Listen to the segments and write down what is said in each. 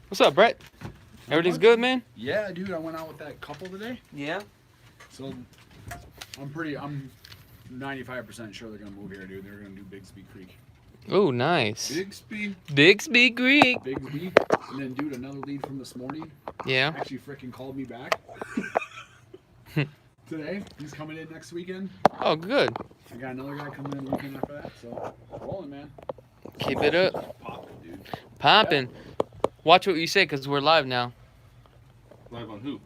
What's up, Brett? Everything's good, man? Yeah, dude. I went out with that couple today. Yeah. So I'm 95% sure they're gonna move here, dude. They're gonna do Bigsby Creek. Oh, nice. Bixby Creek. Bigsby. And then, dude, another lead from this morning. Yeah. Actually, freaking called me back today. He's coming in next weekend. Oh, good. I got another guy coming in the weekend after that. So rolling, man. Keep it up. Popping, dude. Popping. Yeah. Watch what you say, because we're live now. Live on who?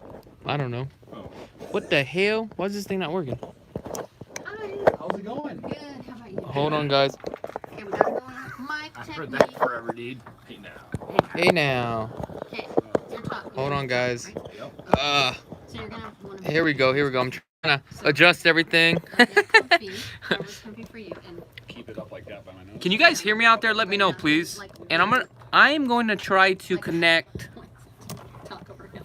I don't know. Oh. What the hell? Why is this thing not working? Hi. How's it going? Good. How about you? Hold on, guys. Okay, we got it going on. Mic I've check. heard that forever, dude. Hey, now. Hey, now. Okay. You're talking. Hold on, guys. Right? Yep. So you're gonna want to. Here we go. I'm trying to adjust everything. Comfy. Whatever's comfy for you. And Keep it up like that by my nose. Can you guys hear me out there? Let me know, please. And I am going to try to connect. talk over him.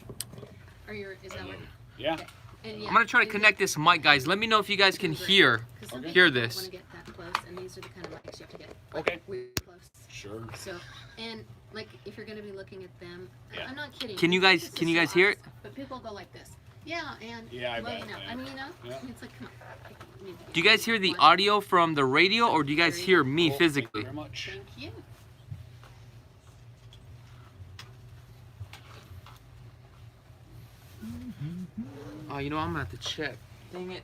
Is that what? Yeah. Okay. And yeah, I'm gonna try to connect this mic, guys. Let me know if you guys can hear Okay. hear Want this. to get that close, and these are the kind of mics you have to get. Okay. Really close. Sure. So, and like if you're gonna be looking at them, Yeah. I'm not kidding. Can you This guys is so hear it? honest, But people go like this. Yeah, and Yeah, I well, bet, you know, man. I mean, you know, Yeah. it's like, come on. You need to Do you get guys hear the one. audio from the radio, or do you guys hear me Cool. physically? Thank you very much. Thank you. Oh, you know, I'm gonna have to check. Dang it.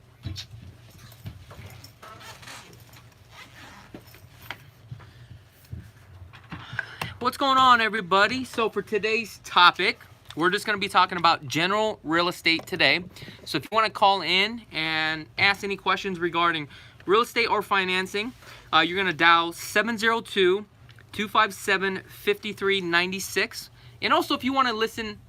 What's going on, everybody? So for today's topic, we're just going to be talking about general real estate today. So if you want to call in and ask any questions regarding real estate or financing, you're going to dial 702-257-5396. And also, if you want to listen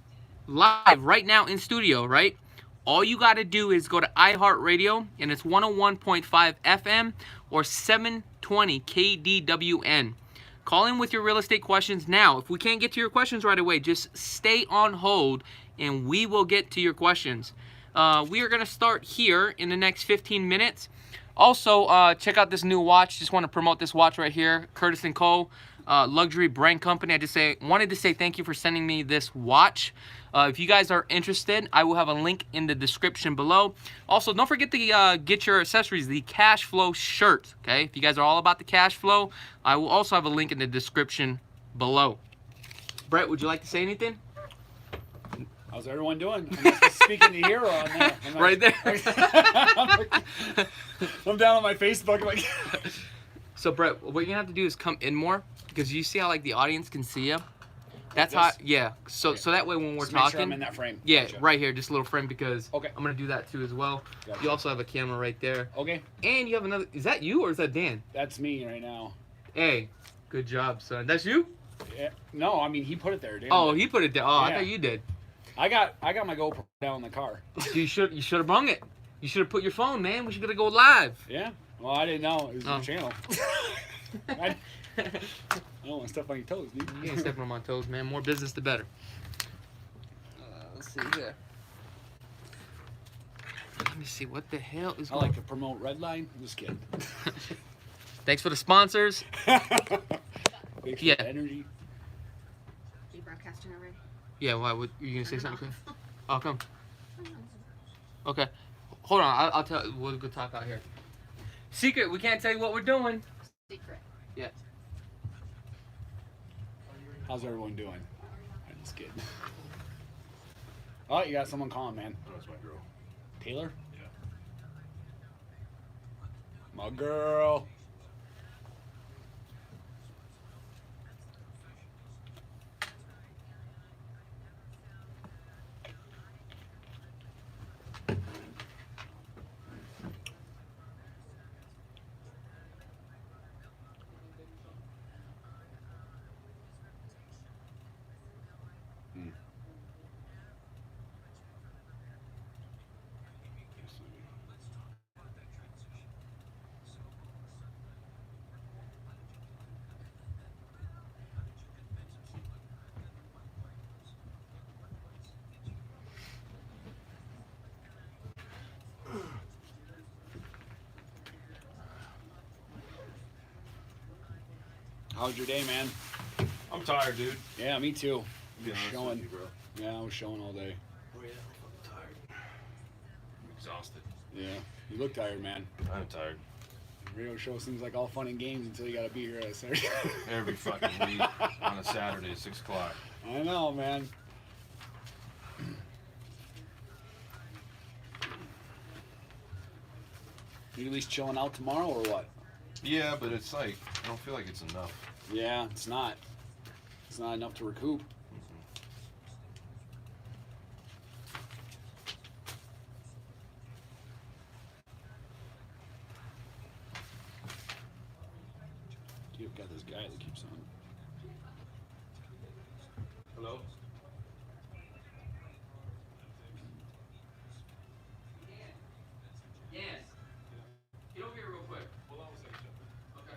live right now in studio, right? All you got to do is go to iHeartRadio, and it's 101.5 FM or 720 KDWN. Call in with your real estate questions now. If we can't get to your questions right away, just stay on hold and we will get to your questions. We are going to start here in the next 15 minutes. Also, check out this new watch. Just want to promote this watch right here. Curtis & Co. Luxury brand company. I just wanted to say thank you for sending me this watch. If you guys are interested, I will have a link in the description below. Also, don't forget to get your accessories, the cash flow shirt. Okay, if you guys are all about the cash flow, I will also have a link in the description below. Brett, would you like to say anything? How's everyone doing? I'm speaking to Hero on there. Right there. I'm down on my Facebook like. So Brett, what you're gonna have to do is come in more, because you see how like the audience can see you. That's Like how. this? Yeah. So Okay. so that way when we're Just make talking, sure I'm in that frame. yeah, Gotcha. right here, just a little frame, because Okay. I'm gonna do that too as well. Gotcha. You also have a camera right there, Okay, and you have another. Is that you or is that Dan? that's me right now. Hey, good job, son. That's you? Yeah. No, I mean he put it there, dude. Oh, he put it down. Oh, I Yeah. thought you did. I got my GoPro down in the car. You should have brung it. You should have put your phone, man. We should go live. Yeah. Well, I didn't know it was Oh. your channel. I don't want to step on your toes, dude. You ain't stepping on my toes, man. More business, the better. Let's see here. Let me see what the hell is I going. like to promote Redline. I'm just kidding. Thanks for the sponsors. Thanks for Yeah. the energy. You broadcasting already? Yeah, why would you gonna say something? I'll come. Okay, hold on. I'll tell. We'll go talk out here. Secret. We can't tell you what we're doing. Secret. Yeah. How's everyone doing? I'm just kidding. Oh, you got someone calling, man. That's my girl. Taylor? Yeah. My girl. How's your day, man? I'm tired, dude. Yeah, me too. To be honest with Showing. you, bro. Yeah, I was showing all day. Oh yeah, I'm tired. I'm exhausted. Yeah, you look tired, man. I'm tired. Radio show seems like all fun and games until you gotta be here at Saturday. Every fucking week on a Saturday at 6 o'clock. I know, man. You at least chilling out tomorrow or what? Yeah, but it's like, I don't feel like it's enough. Yeah, it's not. It's not enough to recoup. You've got this guy that keeps on. Hello? Yes. Get over here real quick. Okay.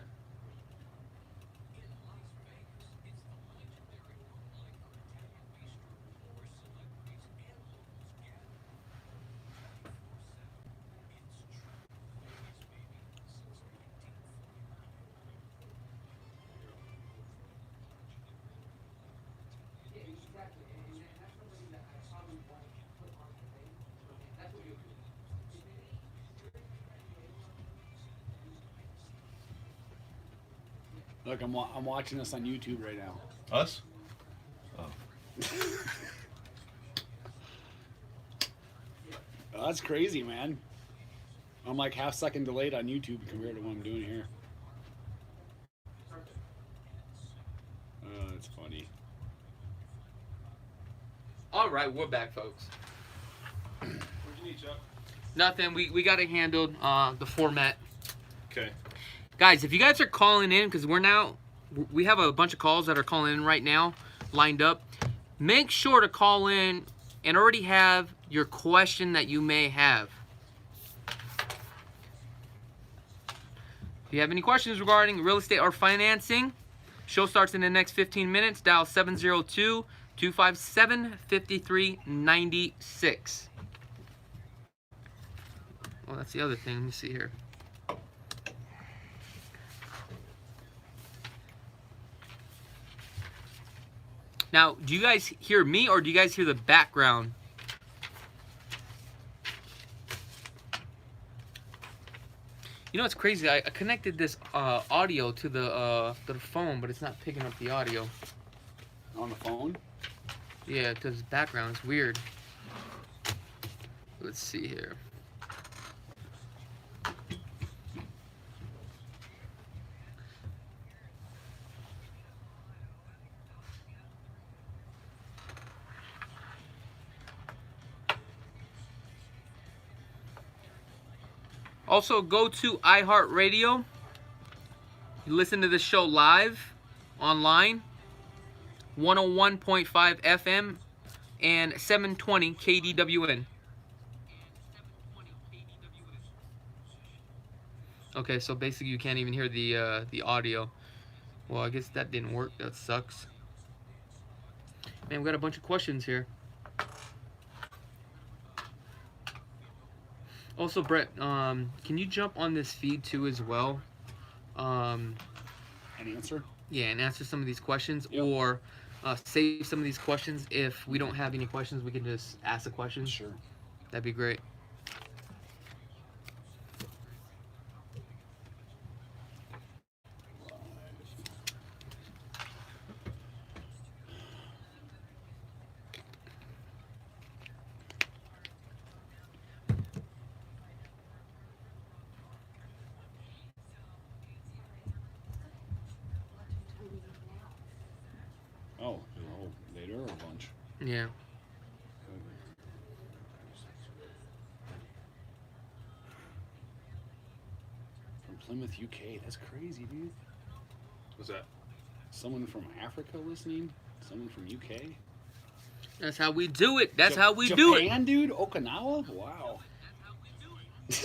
Look, I'm watching this on YouTube right now. Us? Oh. Oh, that's crazy, man. I'm like half-second delayed on YouTube compared to what I'm doing here. Oh, that's funny. All right, we're back, folks. What'd you need, Chuck? Nothing. We got it handled. The format. Okay. Guys, if you guys are calling in, because we have a bunch of calls that are calling in right now, lined up. Make sure to call in and already have your question that you may have. If you have any questions regarding real estate or financing, show starts in the next 15 minutes. Dial 702-257-5396. Well, that's the other thing. Let me see here. Now, do you guys hear me or do you guys hear the background? You know what's crazy? I connected this audio to the phone, but it's not picking up the audio. On the phone? Yeah, to this background. It's weird. Let's see here. Also, go to iHeartRadio. You listen to the show live, online, 101.5 FM and 720 KDWN. Okay, so basically you can't even hear the audio. Well, I guess that didn't work. That sucks. Man, we got a bunch of questions here. Also, Brett, can you jump on this feed too as well? An answer? Yeah, and answer some of these questions, Yep. or save some of these questions. If we don't have any questions, we can just ask the questions. Sure. That'd be great. Oh, they do a bunch. Yeah. From Plymouth, UK. That's crazy, dude. What's that? Someone from Africa listening? Someone from UK? That's how we do it. That's how we do it. Japan, dude? Okinawa? Wow. It's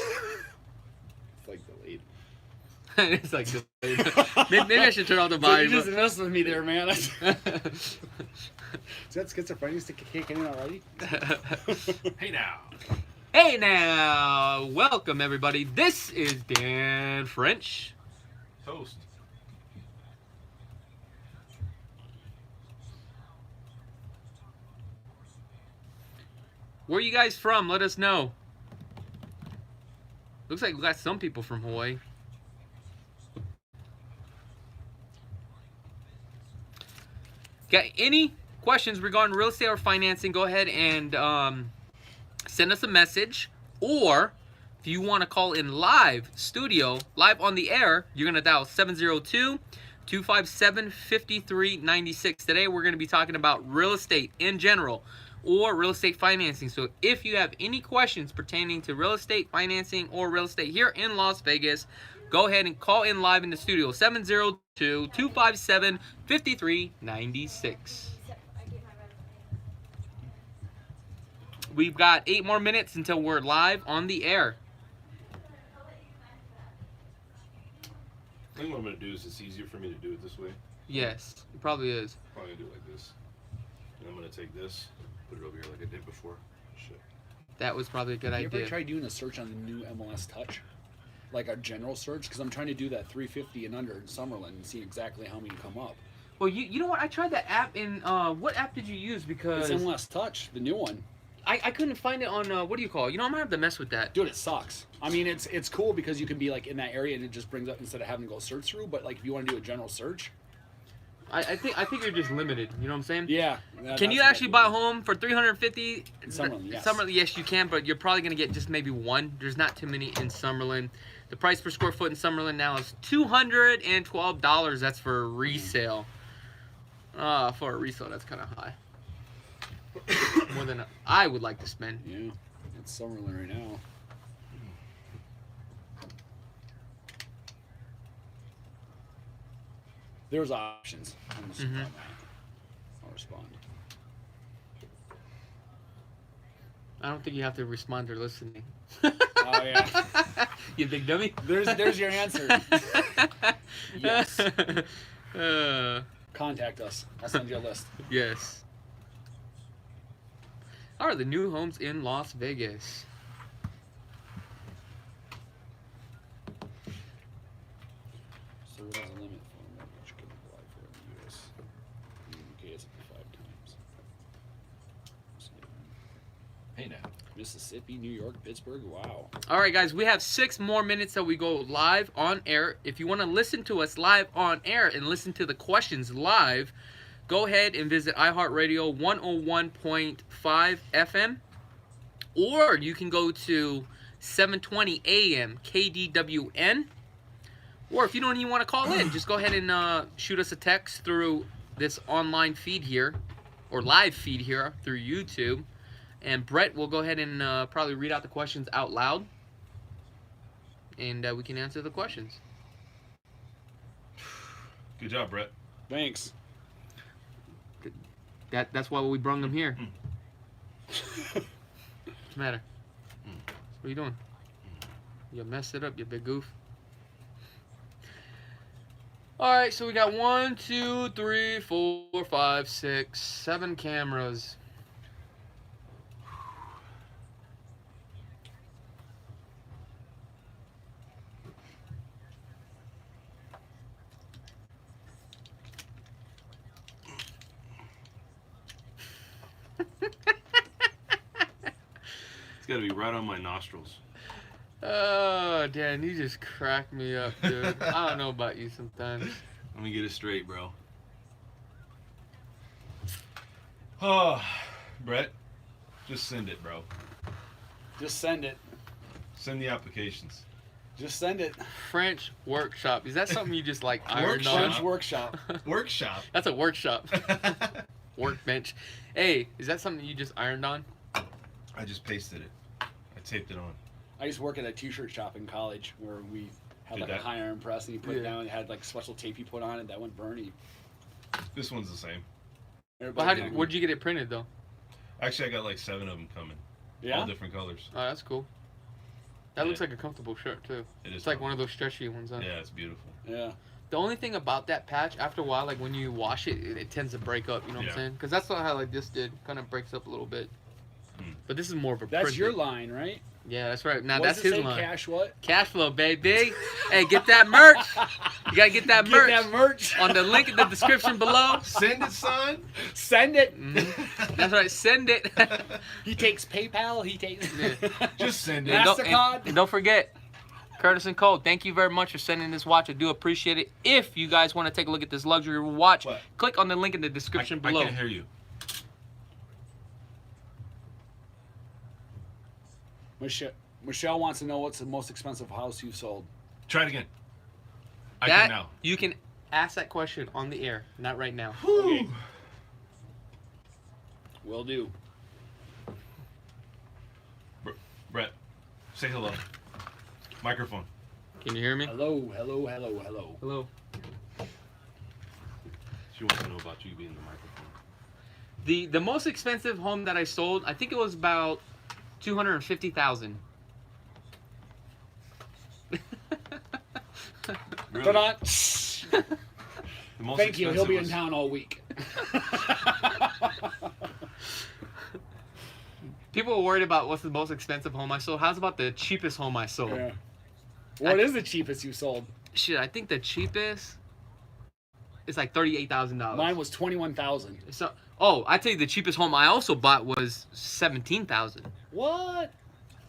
like delayed. It's like maybe I should turn off the So you volume. just messed with me there, man. Is that schizophrenia kicking in already? Hey now. Hey now, welcome everybody. This is Dan French. Toast. Where are you guys from? Let us know. Looks like we got some people from Hawaii. Got any questions regarding real estate or financing? Go ahead and send us a message. Or if you want to call in live studio, live on the air, you're going to dial 702-257-5396. Today we're going to be talking about real estate in general or real estate financing. So if you have any questions pertaining to real estate financing or real estate here in Las Vegas, go ahead and call in live in the studio, 702-257-5396. We've got 8 more minutes until we're live on the air. I think what I'm going to do is it's easier for me to do it this way. Yes, it probably is. Probably do it like this. And I'm going to take this, put it over here like I did before. Shit. That was probably a good You ever idea. try doing a search on the new MLS Touch? Like a general search? Because I'm trying to do that 350 and under in Summerlin and see exactly how many come up. Well, you know what? I tried that app in, what app did you use? Because It's MLS Touch, the new one. I couldn't find it on, what do you call it? You know, I'm going to have to mess with that. Dude, it sucks. I mean, it's cool because you can be like in that area and it just brings up instead of having to go search through. But like if you want to do a general search, I think you're just limited. You know what I'm saying? yeah. Can you actually buy a home for $350? In Summerlin, yes. Summerlin, yes, you can, but you're probably going to get just maybe one. There's not too many in Summerlin. The price per square foot in Summerlin now is $212. That's for resale. For a resale, that's kind of high. More than I would like to spend. Yeah, it's Summerlin right now. There's options. I'm just Mhm. I'll respond. I don't think you have to respond to listening. Oh yeah. You big dummy. There's your answer. Yes. Uh, Contact us. I'll send you a list. yes. How are the new homes in Las Vegas? So what is the limit for mortgage can apply for in the U.S.? In the UK, it's up to 5 times. Hey now. Mississippi, New York, Pittsburgh. Wow. All right, guys, we have 6 more minutes that we go live on air. If you want to listen to us live on air and listen to the questions live, go ahead and visit iHeartRadio 101.5 FM, or you can go to 720 AM KDWN, or if you don't even want to call in, just go ahead and shoot us a text through this online feed here, or live feed here through YouTube, and Brett will go ahead and probably read out the questions out loud, and we can answer the questions. Good job, Brett. Thanks. That's why we brung them here. What's the matter? What are you doing? You messed it up, you big goof. Alright, so we got 1, 2, 3, 4, 5, 6, 7 cameras. It's got to be right on my nostrils. Oh, Dan, you just crack me up, dude. I don't know about you sometimes. Let me get it straight, bro. Oh, Brett, just send it, bro. Just send it. Send the applications. Just send it. French workshop. Is that something you just like ironed Workshop. on? French workshop. Workshop. That's a workshop. Workbench. Hey, is that something you just ironed on? I just pasted it. I taped it on. I used to work at a t-shirt shop in college where we had Did like that? a high iron press and you put it Yeah. down and it had like special tape you put on it that went burny. This one's the same. Well, where'd you get it printed though? Actually, I got like 7 of them coming. Yeah? All different colors. Oh, that's cool. That looks Yeah. like a comfortable shirt too. It is. It's like one of those stretchy ones, huh? Yeah, it's beautiful. Yeah. The only thing about that patch, after a while, like when you wash it, it tends to break up. You know what Yeah. I'm saying? Because that's what how like this did. Kind of breaks up a little bit. Hmm. But this is more of a That's printed. your line, right? Yeah, that's right. Now What that's does it his say? line. Cash what? Cash flow, baby. Hey, get that merch. You gotta get that merch. Get that merch. On the link in the description below. Send it, son. Send it. That's right. Send it. He takes PayPal. He takes. Just send it. And don't, MasterCard. and don't forget, Curtis and Cole, thank you very much for sending this watch. I do appreciate it. If you guys want to take a look at this luxury watch, What? click on the link in the description below. I can't hear you. Michelle wants to know what's the most expensive house you sold. Try it again. I That, can now. you can ask that question on the air, not right now. Okay. Will do. Brett, say hello. Microphone. Can you hear me? Hello, hello, hello, hello. Hello. She wants to know about you being the microphone. The most expensive home that I sold, I think it was about $250,000. Really? Ta-da. The most Thank you. He'll be in expensive town all week. People were worried about what's the most expensive home I sold. How's about the cheapest home I sold? Yeah. What is the cheapest you sold? Shit, I think the cheapest is like $38,000. Mine was 21,000. So, oh, I tell you, the cheapest home I also bought was $17,000. What?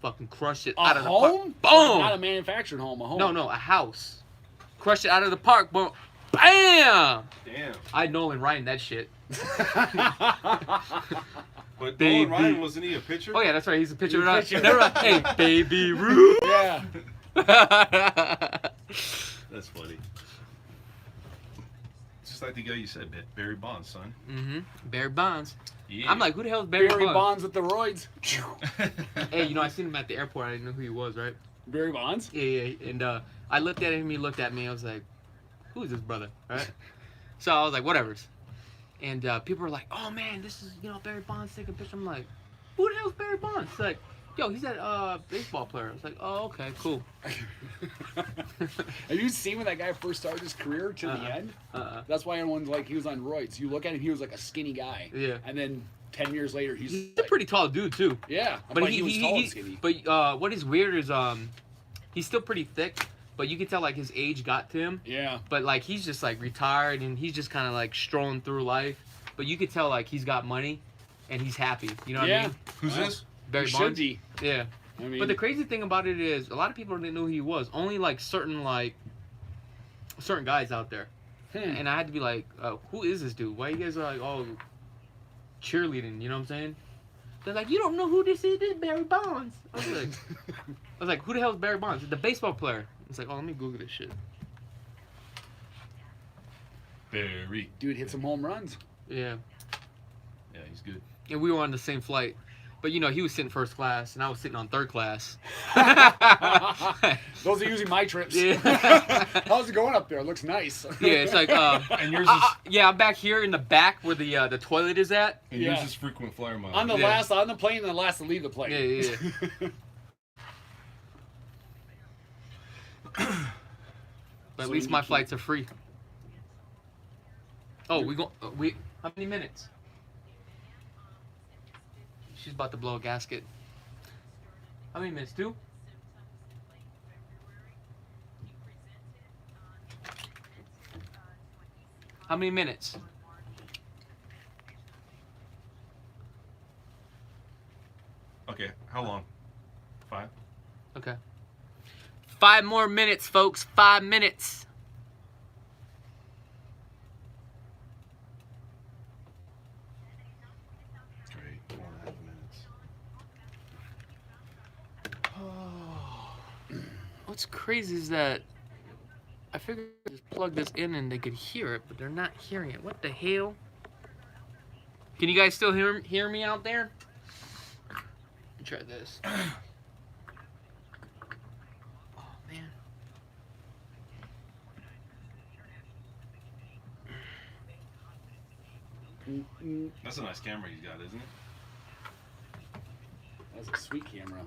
Fucking crushed it A out of the home? park. Boom! Not a manufactured home. A home. No, a house. Crushed it out of the park. Boom! Bam! Damn. I Nolan Ryan that shit. But Baby. Nolan Ryan, wasn't he a pitcher? Oh yeah, that's right. He's a pitcher. He's a Right? pitcher. Never mind. Hey, baby Ruth. Yeah. That's funny. Just like the guy you said, Barry Bonds, son. Barry Bonds. Yeah. I'm like, who the hell is Barry, Barry Bonds? Bonds with the roids. Hey, you know, I seen him at the airport. I didn't know who he was, right? Barry Bonds? Yeah. And I looked at him. He looked at me. I was like, who is this brother? Right? So I was like, whatever. And people were like, oh man, this is, Barry Bonds taking a picture. I'm like, who the hell's Barry Bonds? It's like, yo, he's that baseball player. I was like, oh, okay, cool. Have you seen when that guy first started his career to the end? That's why everyone's like, he was on roids. You look at him, he was like a skinny guy. Yeah. And then 10 years later, he's He's like, a pretty tall dude too. yeah. But he was tall and skinny. But what is weird is he's still pretty thick, but you can tell like his age got to him. Yeah. But like he's just like retired and he's just kind of like strolling through life. But you could tell like he's got money, and he's happy. You know what I mean? Who's this? Barry He Bonds. should be. Yeah. I mean, But the crazy thing about it is a lot of people didn't know who he was. Only like certain guys out there. And I had to be like, who is this dude? Why you guys are like all cheerleading? You know what I'm saying? They're like, you don't know who this is? This is Barry Bonds. I was like, who the hell is Barry Bonds? The baseball player. It's like, oh, let me Google this shit. Barry. dude hit some home runs. Yeah. Yeah, he's good. And we were on the same flight. But, he was sitting first class, and I was sitting on third class. Those are usually my trips. Yeah. How's it going up there? It looks nice. Yeah, it's like, And yours is yeah, I'm back here in the back where the toilet is at. and yours Yeah. is frequent flyer miles. on the Yeah. last on the plane and the last to leave the plane. Yeah. But at So least you my keep- flights are free. Oh, how many minutes? She's about to blow a gasket. How many minutes? 2? How many minutes? Okay, how long? 5? Okay. 5 more minutes, folks. 5 minutes. Great. 4.5 minutes. What's crazy is that I figured I just plug this in and they could hear it, but they're not hearing it. What the hell? Can you guys still hear me out there? Let me try this. Oh man. That's a nice camera you got, isn't it? That's a sweet camera.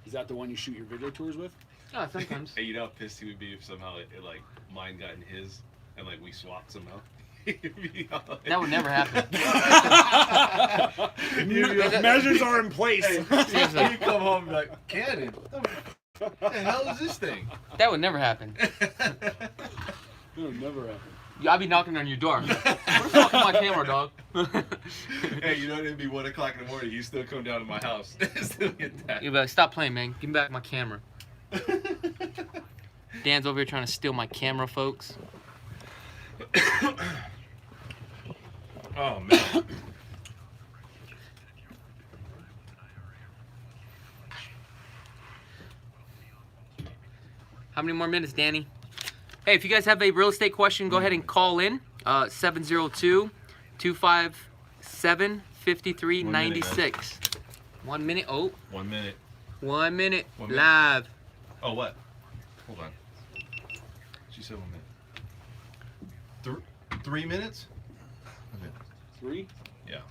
Is that the one you shoot your video tours with? Oh, sometimes. Hey, you know how pissed he would be if somehow it like mine got in his and like we swapped somehow? That would never happen. Measures are in place. Seriously. You come home and be like, Cannon, what the hell is this thing? That would never happen. It'll never happen. I'll be knocking on your door. What the fuck is my camera, dog? Hey, you know, it'd be 1 o'clock in the morning. You still come down to my house. Still get that. You'll be like, stop playing, man. Give me back my camera. Dan's over here trying to steal my camera, folks. Oh, man. How many more minutes, Danny? Hey, if you guys have a real estate question, go ahead and call in. 702-257-5396. 1 minute. Oh. 1 minute. 1 minute. 1 minute. Live. Oh, what? Hold on. She said 1 minute. 3 minutes? Okay. 3? Yeah.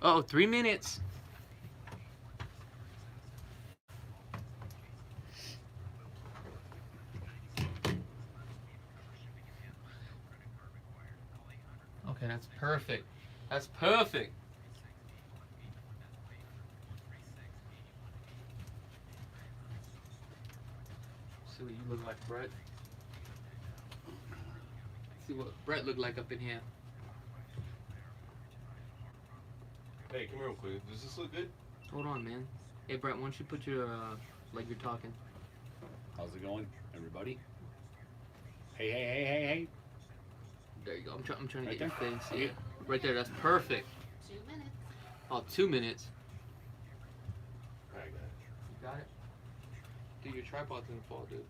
Oh, 3 minutes. Okay, that's perfect. That's perfect. See what you look like, Brett. See what Brett looked like up in here. Hey, come here real quick. Does this look good? Hold on, man. Hey, Brett, why don't you put your, like you're talking. How's it going, everybody? Hey. There you go. I'm trying to Right get there? your face. Yeah. Right there. That's perfect. 2 minutes. Oh, 2 minutes. I got it. You got it? Dude, your tripod's gonna fall, dude.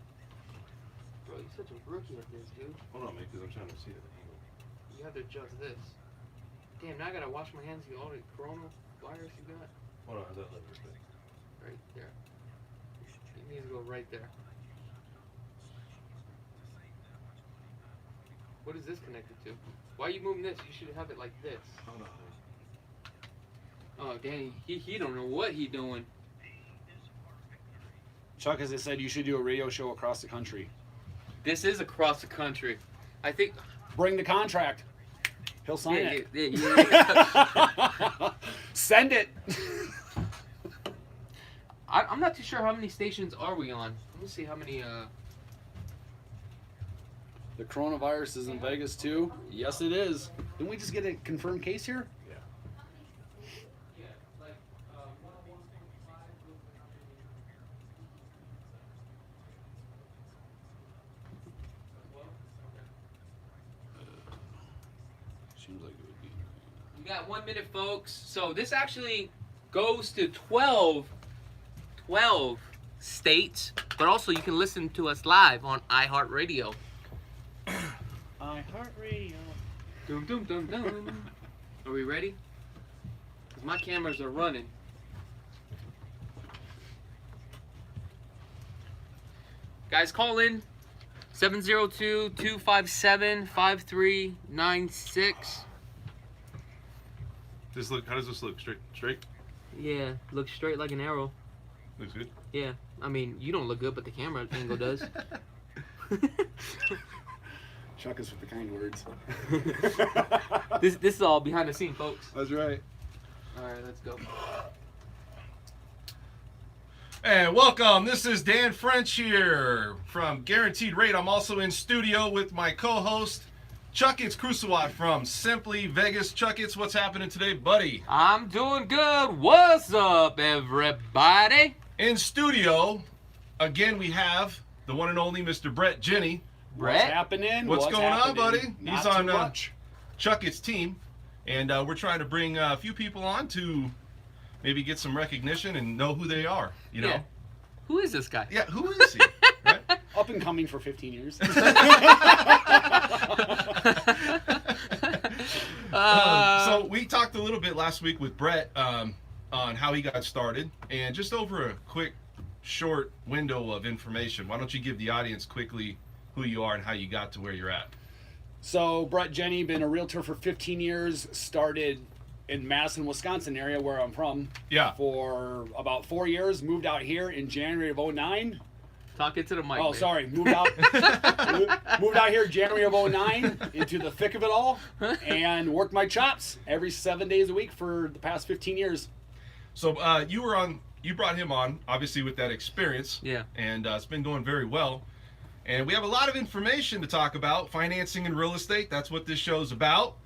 Bro, you're such a rookie at this, dude. Hold on, man, because I'm trying to see the angle. You have to adjust this. Damn, now I gotta wash my hands with all the coronavirus you got. Hold on, that lever thing. Right there. It needs to go right there. What is this connected to? Why are you moving this? You should have it like this. Hold on. Oh, Danny, he don't know what he doing. Chuck, as I said, you should do a radio show across the country. This is across the country. I think. Bring the contract. He'll sign it. Yeah. Send it. I'm not too sure how many stations are we on. Let me see how many. The coronavirus is in Vegas too. Yes, it is. Didn't we just get a confirmed case here? Yeah. Seems like it would be. We got 1 minute, folks. So this actually goes to 12 states, but also you can listen to us live on iHeartRadio. iHeartRadio. Dum dum dum dum. Are we ready? Cause my cameras are running. Guys, call in 702-257-5396. This look. How does this look? Straight? Yeah, look straight like an arrow. Looks good. Yeah, I mean you don't look good, but the camera angle does. Chuck us with the kind words. This is all behind the scene, folks. That's right. All right, let's go. And welcome. This is Dan French here from Guaranteed Rate. I'm also in studio with my co-host, Chakits Krulsawat from Simply Vegas. Chakits, what's happening today, buddy? I'm doing good. What's up, everybody? In studio, again, we have the one and only Mr. Brett Jenny. What's Brett? happening? What's going on, happening? buddy? Not He's too on much. Chakits' team, and we're trying to bring a few people on to maybe get some recognition and know who they are, you know? Yeah. Who is this guy? Yeah, who is he? Right? Up and coming for 15 years. So we talked a little bit last week with Brett on how he got started, and just over a quick, short window of information, why don't you give the audience quickly who you are and how you got to where you're at? So, Brett Jenny, been a realtor for 15 years, started in Madison, Wisconsin area where I'm from. Yeah. For about 4 years, moved out here in January of 09. Talk into the mic. Oh, man. sorry. Moved out here January of 09 into the thick of it all and worked my chops every 7 days a week for the past 15 years. So you brought him on, obviously with that experience. Yeah. And it's been going very well. And we have a lot of information to talk about, financing and real estate. That's what this show's about.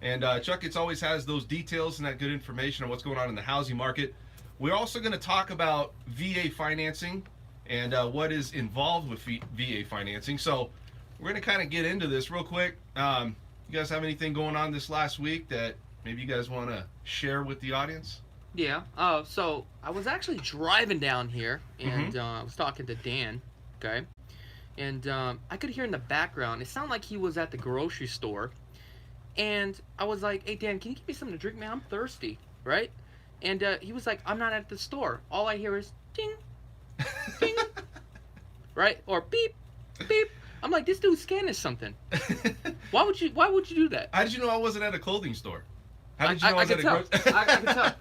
And Chakits always has those details and that good information on what's going on in the housing market. We're also going to talk about VA financing and what is involved with VA financing. So we're going to kind of get into this real quick. You guys have anything going on this last week that maybe you guys want to share with the audience? Yeah. So I was actually driving down here, and I was talking to Dan. Okay. And I could hear in the background, it sounded like he was at the grocery store. And I was like, hey, Dan, can you give me something to drink, man? I'm thirsty, right? And he was like, I'm not at the store. All I hear is ding, ding, right? Or beep, beep. I'm like, this dude's scanning something. Why would you do that? How did you know I wasn't at a clothing store? How did you know I was at a tell. grocery? I can tell.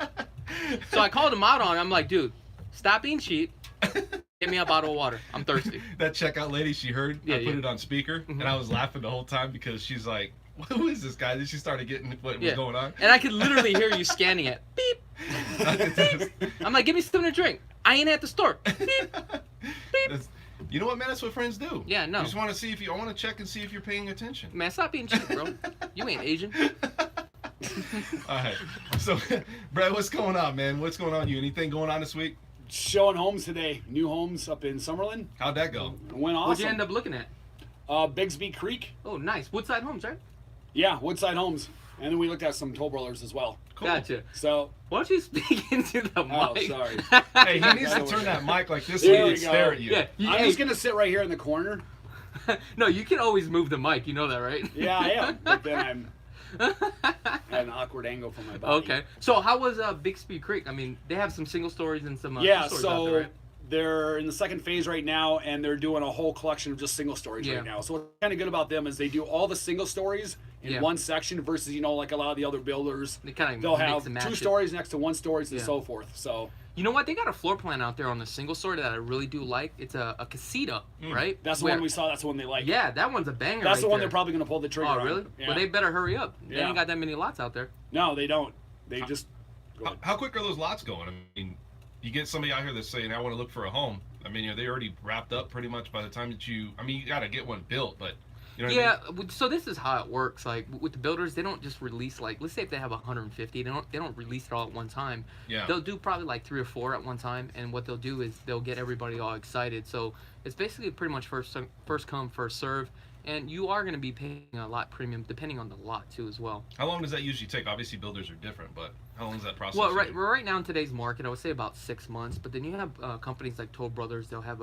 So I called him out on it. I'm like, dude, stop being cheap. Get me a bottle of water. I'm thirsty. That checkout lady, she heard. I put it on speaker, and I was laughing the whole time because she's like, who is this guy? Then she started getting what was going on. And I could literally hear you scanning it. Beep. Beep. I'm like, give me something to drink. I ain't at the store. Beep. Beep. You know what, man? That's what friends do. Yeah, no. You just want to see I want to check and see if you're paying attention. Man, stop being cheap, bro. You ain't Asian. All right. So, Brett, what's going on, man? What's going on? You anything going on this week? Showing homes today. New homes up in Summerlin. How'd that go? Went awesome. What'd you end up looking at? Bigsby Creek. Oh, nice. Woodside Homes, right? Yeah, Woodside Homes. And then we looked at some Toll Brothers as well. Cool. Gotcha. So. Why don't you speak into the Oh, mic? sorry. Hey, he needs to turn that mic like this so There he we can go. stare at you. Yeah. I'm just going to sit right here in the corner. No, you can always move the mic. You know that, right? Yeah, I am. But then I'm at an awkward angle for my body. Okay. So how was Bixby Creek? I mean, they have some single stories and some Yeah, two stories out there, so right? they're in the second phase right now, and they're doing a whole collection of just single stories right now. So what's kind of good about them is they do all the single stories in one section versus, like a lot of the other builders. They kind of they'll have two stories next to one stories and so forth. So you know what? They got a floor plan out there on the single story that I really do like. It's a casita, right? That's the one we saw. That's the one they like. Yeah, that one's a banger. That's the one there. they're probably going to pull the trigger on. Oh, really? Yeah. Well, they better hurry up. They ain't got that many lots out there. No, they don't. They just. How quick are those lots going? I mean, you get somebody out here that's saying, I want to look for a home. I mean, are they already wrapped up pretty much by the time that you got to get one built, but you know what I mean? So this is how it works. Like with the builders, they don't just release let's say if they have 150, they don't release it all at one time. Yeah. They'll do probably like 3 or 4 at one time, and what they'll do is they'll get everybody all excited. So it's basically pretty much first come, first serve, and you are going to be paying a lot premium depending on the lot too as well. How long does that usually take? Obviously builders are different, but how long is that process? Well, right now in today's market, I would say about 6 months. But then you have companies like Toll Brothers. They'll have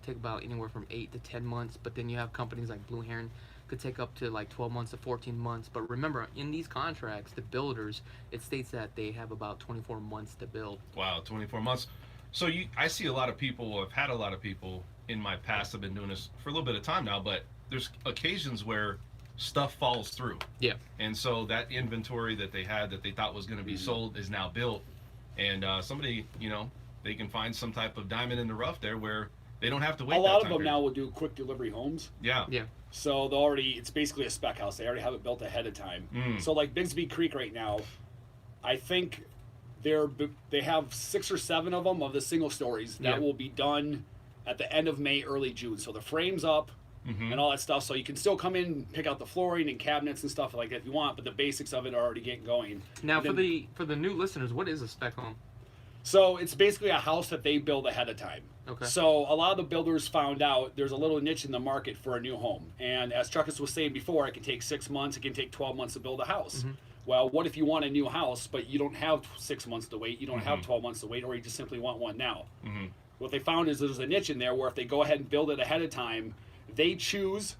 take about anywhere from 8 to 10 months. But then you have companies like Blue Heron, could take up to like 12 months to 14 months. But remember, in these contracts, the builders, it states that they have about 24 months to build. Wow, 24 months. So I see a lot of people. I've had a lot of people in my past. I've been doing this for a little bit of time now, but there's occasions where stuff falls through. Yeah. And so that inventory that they had that they thought was going to be sold is now built. And somebody, they can find some type of diamond in the rough there where they don't have to wait. A lot of them now will do quick delivery homes. Yeah. Yeah. So it's basically a spec house. They already have it built ahead of time. So like Bigsby Creek right now, I think they have 6 or 7 of them of the single stories that will be done at the end of May, early June. So the frame's up. And all that stuff, so you can still come in and pick out the flooring and cabinets and stuff like that if you want, but the basics of it are already getting going. Now, for the new listeners, what is a spec home? So it's basically a house that they build ahead of time. Okay. So a lot of the builders found out there's a little niche in the market for a new home, and as Chuckus was saying before, it can take 6 months, it can take 12 months to build a house. Well, what if you want a new house, but you don't have 6 months to wait, you don't have 12 months to wait, or you just simply want one now? What they found is there's a niche in there where if they go ahead and build it ahead of time, they choose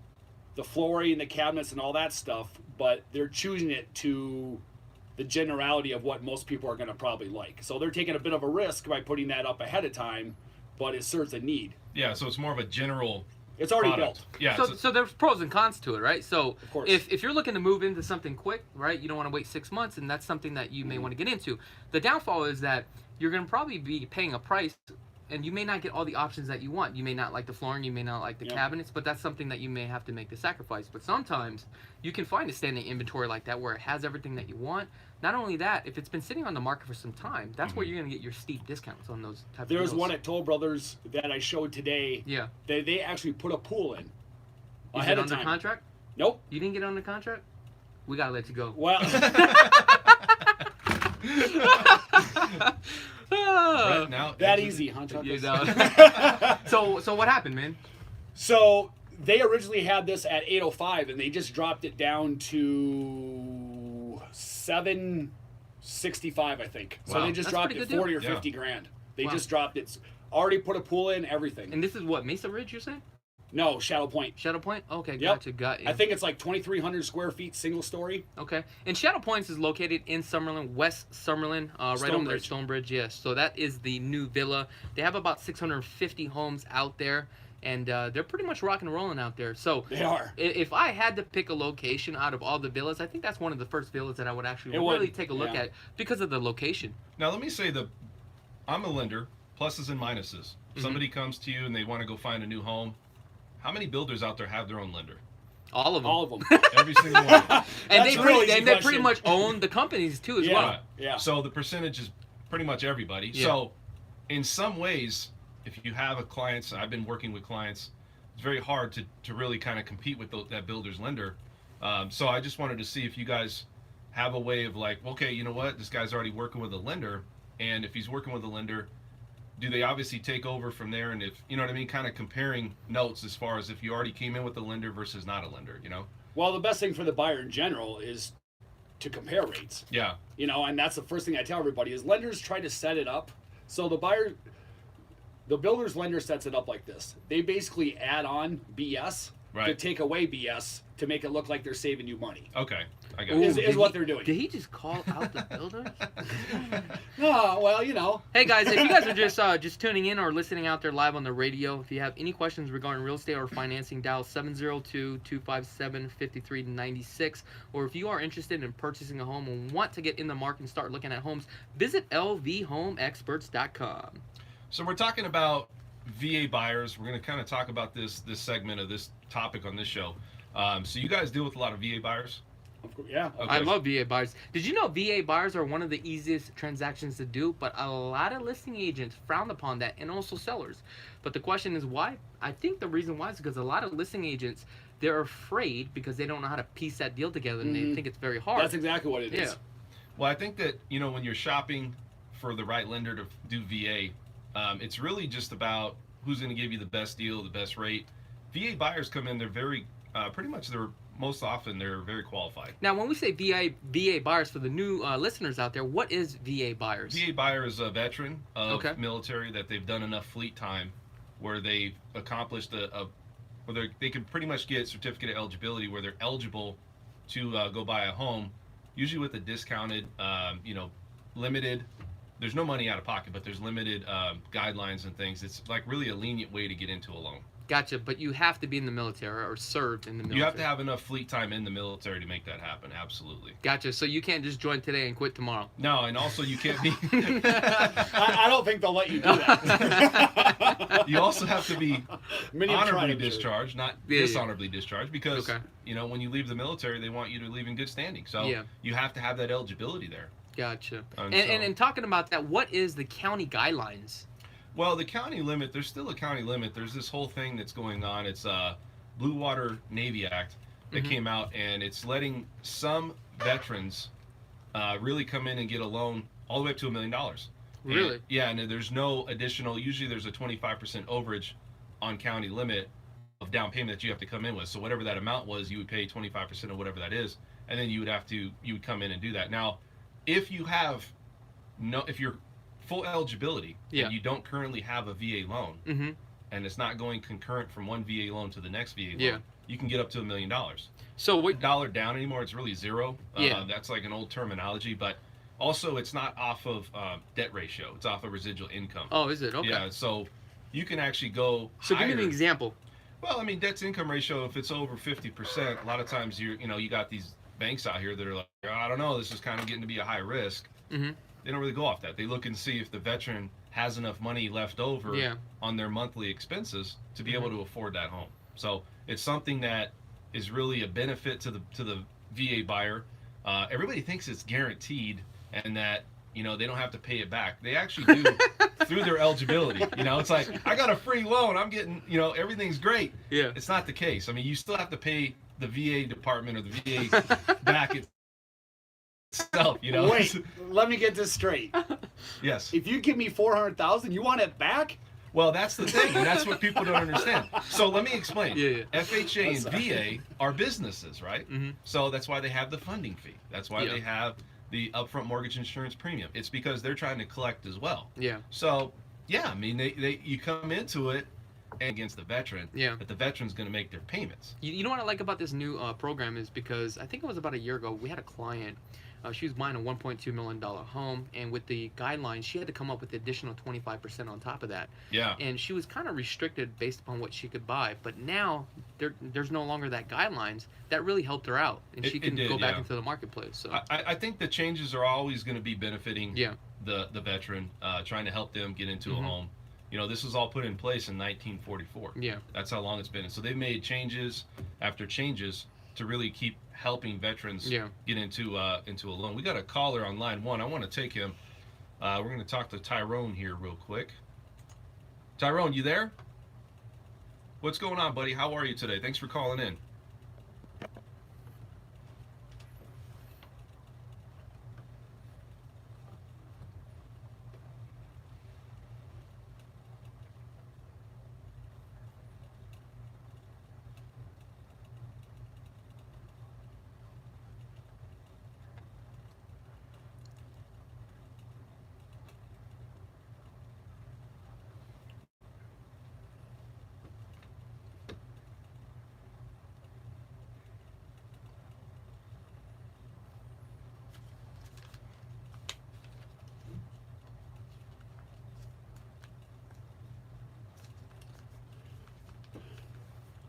the flooring, the cabinets, and all that stuff, but they're choosing it to the generality of what most people are going to probably like. So they're taking a bit of a risk by putting that up ahead of time, but it serves a need. Yeah, so it's more of a general. It's already product. built. Yeah. So there's pros and cons to it, right? So Of course. if you're looking to move into something quick, right, you don't want to wait 6 months, and that's something that you may want to get into. The downfall is that you're going to probably be paying a price and you may not get all the options that you want. You may not like the flooring, you may not like the Yep. cabinets, but that's something that you may have to make the sacrifice. But sometimes you can find a standing inventory like that where it has everything that you want. Not only that, if it's been sitting on the market for some time, that's where you're going to get your steep discounts on those type of There's deals. one at Toll Brothers that I showed today. Yeah. They actually put a pool in Is ahead it of under time. contract? Nope. You didn't get it under contract? We got to let you go. Well, Right now, that easy, huh, Chuck? You know. So what happened, man? So they originally had this at 805, and they just dropped it down to 765, I think. So Wow. they just That's dropped pretty it good 40 or deal. 50 grand. They Wow. just dropped it. Already put a pool in, everything. And this is what, Mesa Ridge, you're saying? No, Shadow Point. Shadow Point? Okay, Yep. got you. I think it's like 2,300 square feet, single story. Okay. And Shadow Points is located in Summerlin, West Summerlin, right over there, Stonebridge. Stonebridge, yes. So that is the new villa. They have about 650 homes out there, and they're pretty much rocking and rolling out there. So They are. if I had to pick a location out of all the villas, I think that's one of the first villas that I would actually It would, really take a look yeah. at because of the location. Now let me say I'm a lender, pluses and minuses. Mhm. Somebody comes to you and they want to go find a new home. How many builders out there have their own lender? All of them. All of them. Every single one. And That's they a pretty, real easy and they pretty question. much own the companies too as Yeah. well. Right. Yeah. So the percentage is pretty much everybody. Yeah. So in some ways, if you have a client, I've been working with clients, it's very hard to really kind of compete with that builder's lender. So I just wanted to see if you guys have a way of like, okay, you know what, this guy's already working with a lender, and if he's working with a lender, do they obviously take over from there? And if, you know what I mean, kind of comparing notes as far as if you already came in with a lender versus not a lender, you know? Well, the best thing for the buyer in general is to compare rates. Yeah. You know, and that's the first thing I tell everybody is lenders try to set it up. So the builder's lender sets it up like this. They basically add on BS to Right. take away BS to make it look like they're saving you money. Okay. I got Ooh, it. Is did what he- they're doing. Did he just call out the builders? No, well, you know. Hey guys, if you guys are just tuning in or listening out there live on the radio, if you have any questions regarding real estate or financing, dial 702-257-5396. Or if you are interested in purchasing a home and want to get in the market and start looking at homes, visit lvhomeexperts.com. So we're talking about VA buyers. We're going to kind of talk about this segment of this topic on this show. So you guys deal with a lot of VA buyers? Of course, yeah. Okay. I love VA buyers. Did you know VA buyers are one of the easiest transactions to do, but a lot of listing agents frown upon that, and also sellers. But the question is why? I think the reason why is because a lot of listing agents, they're afraid because they don't know how to piece that deal together, and they think it's very hard. That's exactly what it is. Yeah. Well, I think that, you know, when you're shopping for the right lender to do VA, it's really just about who's going to give you the best deal, the best rate. VA buyers come in, they're very, most often they're very qualified. Now, when we say VA buyers, for the new listeners out there, what is VA buyers? VA buyer is a veteran of Okay. military that they've done enough fleet time where they've accomplished where they can pretty much get certificate of eligibility where they're eligible to go buy a home, usually with a discounted, limited. There's no money out of pocket, but there's limited guidelines and things. It's like really a lenient way to get into a loan. Gotcha, but you have to be in the military or served in the military. You have to have enough fleet time in the military to make that happen. Absolutely. Gotcha, so you can't just join today and quit tomorrow. No, and also you can't be. I don't think they'll let you do that. You also have to be Many have tried, honorably I'm sure. discharged, not Yeah. dishonorably discharged, because Okay. when you leave the military, they want you to leave in good standing. So Yeah. you have to have that eligibility there. Gotcha. And And so- talking about that, what is the county guidelines? Well, the county limit, there's still a county limit. There's this whole thing that's going on. It's Blue Water Navy Act that came out, and it's letting some veterans really come in and get a loan all the way up to $1 million. Really? And, yeah, and there's no additional, usually there's a 25% overage on county limit of down payment that you have to come in with. So whatever that amount was, you would pay 25% of whatever that is, and then you would come in and do that. Now, if you're full eligibility Yeah. and you don't currently have a VA loan, Mm-hmm. and it's not going concurrent from one VA loan to the next VA loan, Yeah. you can get up to $1 million. So what? Dollar down anymore, it's really zero. Yeah. That's like an old terminology, but also it's not off of debt ratio. It's off of residual income. Oh, is it? Okay. Yeah, so you can actually go So higher. give me an example. Well, I mean, debt to income ratio, if it's over 50%, a lot of times you got these banks out here that are like, I don't know, this is kind of getting to be a high risk. Mm-hmm. They don't really go off that. They look and see if the veteran has enough money left over Yeah. on their monthly expenses to be able to afford that home. So it's something that is really a benefit to the VA buyer. Everybody thinks it's guaranteed and that they don't have to pay it back. They actually do through their eligibility. It's like, I got a free loan. I'm getting, everything's great. Yeah. It's not the case. I mean, you still have to pay the VA department or the VA back itself. Wait, let me get this straight. Yes. If you give me $400,000, you want it back? Well, that's the thing, and that's what people don't understand. So let me explain. Yeah. FHA and VA are businesses, right? Mm-hmm. So that's why they have the funding fee. That's why they have the upfront mortgage insurance premium. It's because they're trying to collect as well. Yeah. So, yeah, I mean, you come into it against the veteran, that the veteran's going to make their payments. You know what I like about this new program is because I think it was about a year ago, we had a client. She was buying a $1.2 million home, and with the guidelines, she had to come up with the additional 25% on top of that. Yeah. And she was kind of restricted based upon what she could buy. But now there's no longer that guidelines. That really helped her out, and she can go back into the marketplace. So I think the changes are always going to be benefiting the veteran, trying to help them get into a home. This was all put in place in 1944. Yeah. That's how long it's been. So they've made changes after changes to really keep helping veterans get into a loan. We got a caller on line 1. I want to take him. We're going to talk to Tyrone here real quick. Tyrone, you there? What's going on, buddy? How are you today? Thanks for calling in.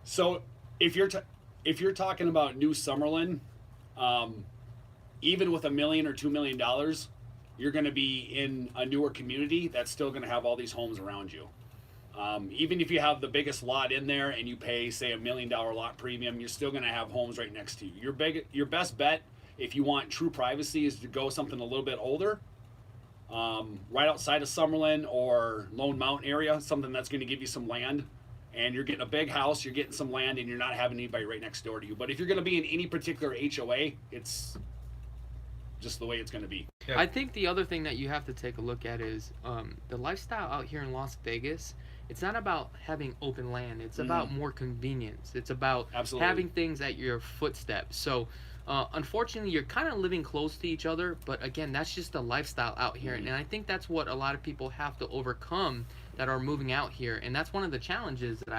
So if you're talking about new Summerlin, even with $1 million or $2 million, you're going to be in a newer community that's still going to have all these homes around you. Even if you have the biggest lot in there and you pay, say, $1 million lot premium, you're still going to have homes right next to you. Your best bet, if you want true privacy, is to go something a little bit older, right outside of Summerlin or Lone Mountain area, something that's going to give you some land. And you're getting a big house, you're getting some land, and you're not having anybody right next door to you. But if you're going to be in any particular HOA, it's just the way it's going to be. Yeah. I think the other thing that you have to take a look at is the lifestyle out here in Las Vegas. It's not about having open land. It's about more convenience. It's about having things at your footsteps. So, unfortunately, you're kind of living close to each other. But again, that's just the lifestyle out here. And I think that's what a lot of people have to overcome that are moving out here. And that's one of the challenges that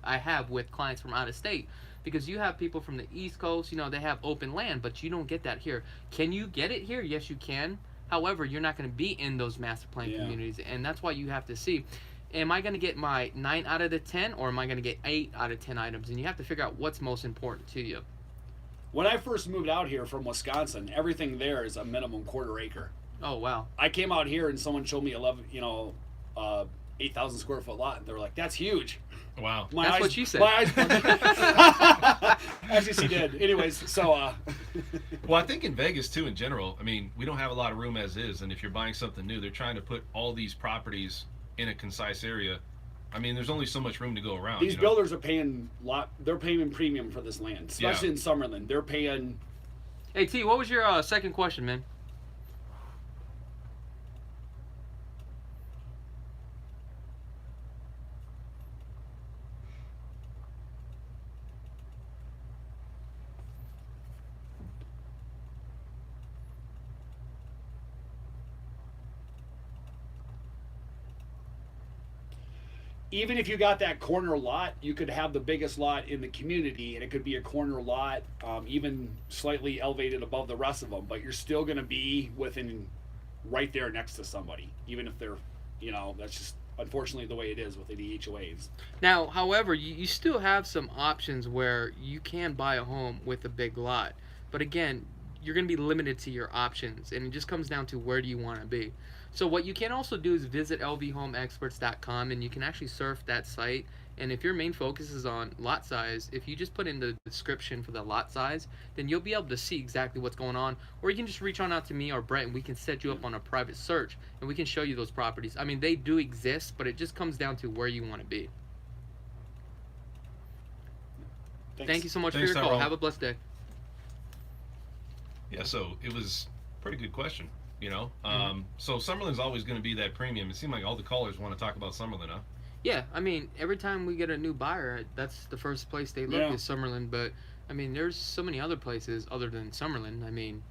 I have with clients from out of state. Because you have people from the East Coast, they have open land, but you don't get that here. Can you get it here? Yes, you can. However, you're not going to be in those master plan communities. And that's why you have to see, am I going to get my 9 out of the 10, or am I going to get 8 out of 10 items? And you have to figure out what's most important to you. When I first moved out here from Wisconsin, everything there is a minimum quarter acre. Oh, wow. I came out here and someone showed me 8,000 square foot lot, and they were like, "That's huge." Wow. That's what she said. My eyes. Actually, she did. Anyways, so. Well, I think in Vegas too, in general. I mean, we don't have a lot of room as is, and if you're buying something new, they're trying to put all these properties in a concise area. I mean, there's only so much room to go around. These builders are paying They're paying premium for this land, especially in Summerlin. They're paying. Hey T, what was your second question, man? Even if you got that corner lot, you could have the biggest lot in the community, and it could be a corner lot, even slightly elevated above the rest of them. But you're still going to be right there next to somebody, even if they're, that's just unfortunately the way it is with the HOAs. Now, however, you still have some options where you can buy a home with a big lot. But again, you're going to be limited to your options, and it just comes down to where do you want to be. So what you can also do is visit lvhomeexperts.com, and you can actually surf that site. And if your main focus is on lot size, if you just put in the description for the lot size, then you'll be able to see exactly what's going on. Or you can just reach on out to me or Brett, and we can set you up on a private search, and we can show you those properties. I mean, they do exist, but it just comes down to where you want to be. Thank you so much for your call. Tyrone. Have a blessed day. Yeah, so it was a pretty good question, you know. So Summerlin's always going to be that premium. It seemed like all the callers want to talk about Summerlin, huh? Yeah, I mean, every time we get a new buyer, that's the first place they look is Summerlin. But I mean, there's so many other places other than Summerlin. I mean,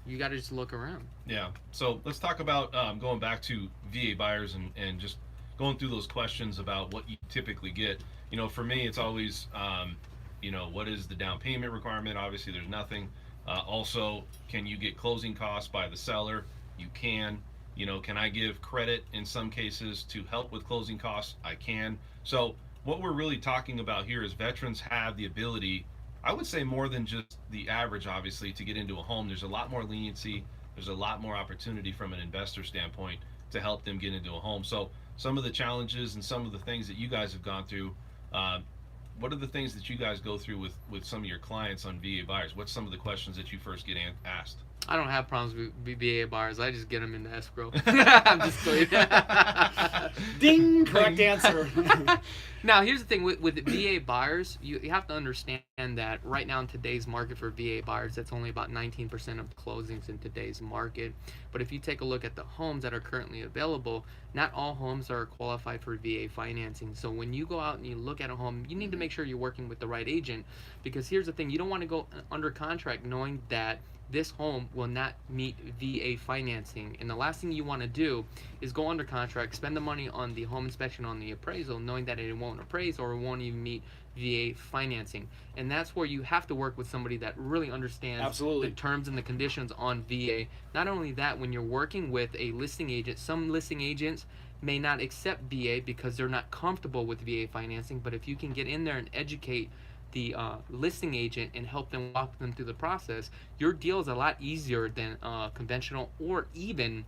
you got to just look around. Yeah. So let's talk about going back to VA buyers and just going through those questions about what you typically get. You know, for me, it's always, you know, what is the down payment requirement? Obviously, there's nothing. Also, can you get closing costs by the seller? You can. You know, can I give credit in some cases to help with closing costs? I can. So what we're really talking about here is veterans have the ability, I would say more than just the average, obviously, to get into a home. There's a lot more leniency. There's a lot more opportunity from an investor standpoint to help them get into a home. So some of the challenges and some of the things that you guys have gone through, what are the things that you guys go through with some of your clients on VA buyers? What's some of the questions that you first get asked? I don't have problems with VA buyers. I just get them into escrow. I'm just kidding. Ding! Correct answer. Now, here's the thing. With VA buyers, you have to understand that right now in today's market for VA buyers, that's only about 19% of closings in today's market. But if you take a look at the homes that are currently available, not all homes are qualified for VA financing. So when you go out and you look at a home, you need to make sure you're working with the right agent. Because here's the thing. You don't want to go under contract knowing that this home will not meet VA financing. And the last thing you want to do is go under contract, spend the money on the home inspection, on the appraisal, knowing that it won't appraise or it won't even meet VA financing. And that's where you have to work with somebody that really understands the terms and the conditions on VA. Not only that, when you're working with a listing agent, some listing agents may not accept VA because they're not comfortable with VA financing, but if you can get in there and educate the listing agent and help them walk them through the process, your deal is a lot easier than conventional or even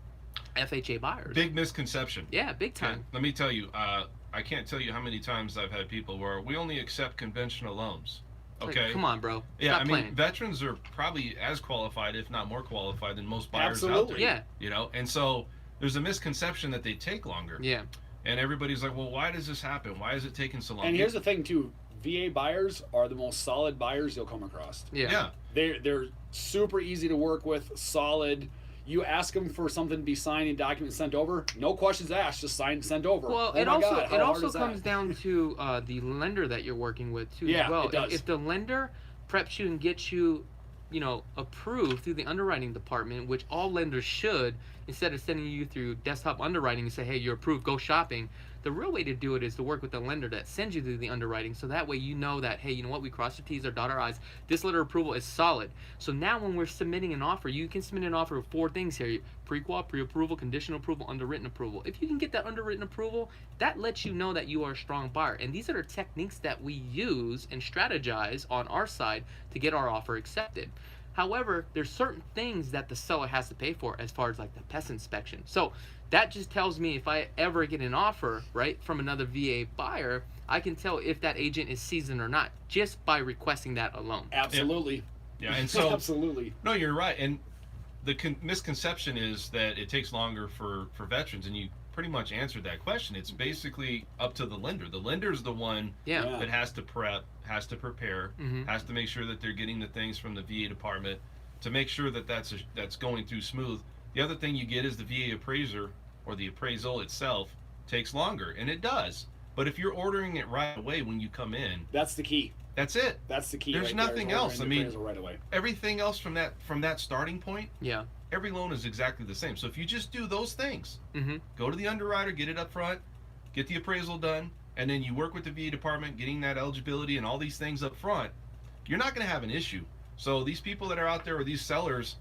FHA buyers. Big misconception. Yeah, big time. Yeah, let me tell you, I can't tell you how many times I've had people where we only accept conventional loans. Okay. Like, come on, bro. Yeah, Stop playing. veterans are probably as qualified, if not more qualified, than most buyers out Absolutely. there. Yeah. You know, and so there's a misconception that they take longer. Yeah. And everybody's like, well, why does this happen? Why is it taking so long? And here's the thing too, VA buyers are the most solid buyers you'll come across. Yeah. They're super easy to work with, solid. You ask them for something to be signed and documents sent over, no questions asked, just signed and sent over. Well, oh it my also God, how it hard also is comes that? down to the lender that you're working with too Yeah, as well. it does. If the lender preps you and gets you, you know, approved through the underwriting department, which all lenders should, instead of sending you through desktop underwriting and say, hey, you're approved, go shopping. The real way to do it is to work with the lender that sends you through the underwriting, so that way you know that, hey, you know what, we crossed our T's or dot our I's. This letter of approval is solid. So now when we're submitting an offer, you can submit an offer of 4 things here: pre-qual, pre-approval, conditional approval, underwritten approval. If you can get that underwritten approval, that lets you know that you are a strong buyer. And these are the techniques that we use and strategize on our side to get our offer accepted. However, there's certain things that the seller has to pay for as far as like the pest inspection. So that just tells me if I ever get an offer, right, from another VA buyer, I can tell if that agent is seasoned or not just by requesting that alone. Absolutely. Yeah, and so absolutely. No, you're right. And the misconception is that it takes longer for veterans, and you pretty much answered that question. It's basically up to the lender. The lender's the one that has to prep, has to prepare, has to make sure that they're getting the things from the VA department to make sure that that's going through smooth. The other thing you get is the VA appraiser, or the appraisal itself, takes longer, and it does. But if you're ordering it right away when you come in, that's the key. That's it. That's the key. There's right nothing there, else. I mean, right away. Everything else from that starting point, Yeah. every loan is exactly the same. So if you just do those things, Mm-hmm. go to the underwriter, get it up front, get the appraisal done, and then you work with the VA department, getting that eligibility and all these things up front, you're not going to have an issue. So these people that are out there, or these sellers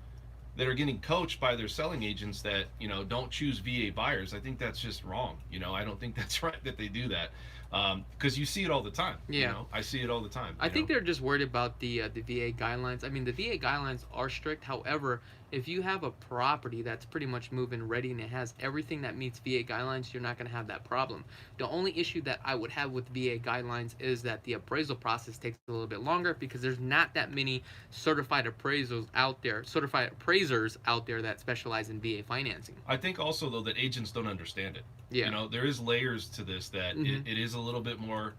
that are getting coached by their selling agents that, you know, don't choose VA buyers, I think that's just wrong. You know, I don't think that's right that they do that. Because you see it all the time. Yeah. You know? I see it all the time. I think they're just worried about the VA guidelines. I mean, the VA guidelines are strict. However, if you have a property that's pretty much move-in ready and it has everything that meets VA guidelines, you're not going to have that problem. The only issue that I would have with VA guidelines is that the appraisal process takes a little bit longer because there's not that many certified appraisers out there that specialize in VA financing. I think also, though, that agents don't understand it. Yeah. You know, there is layers to this that it is a little bit more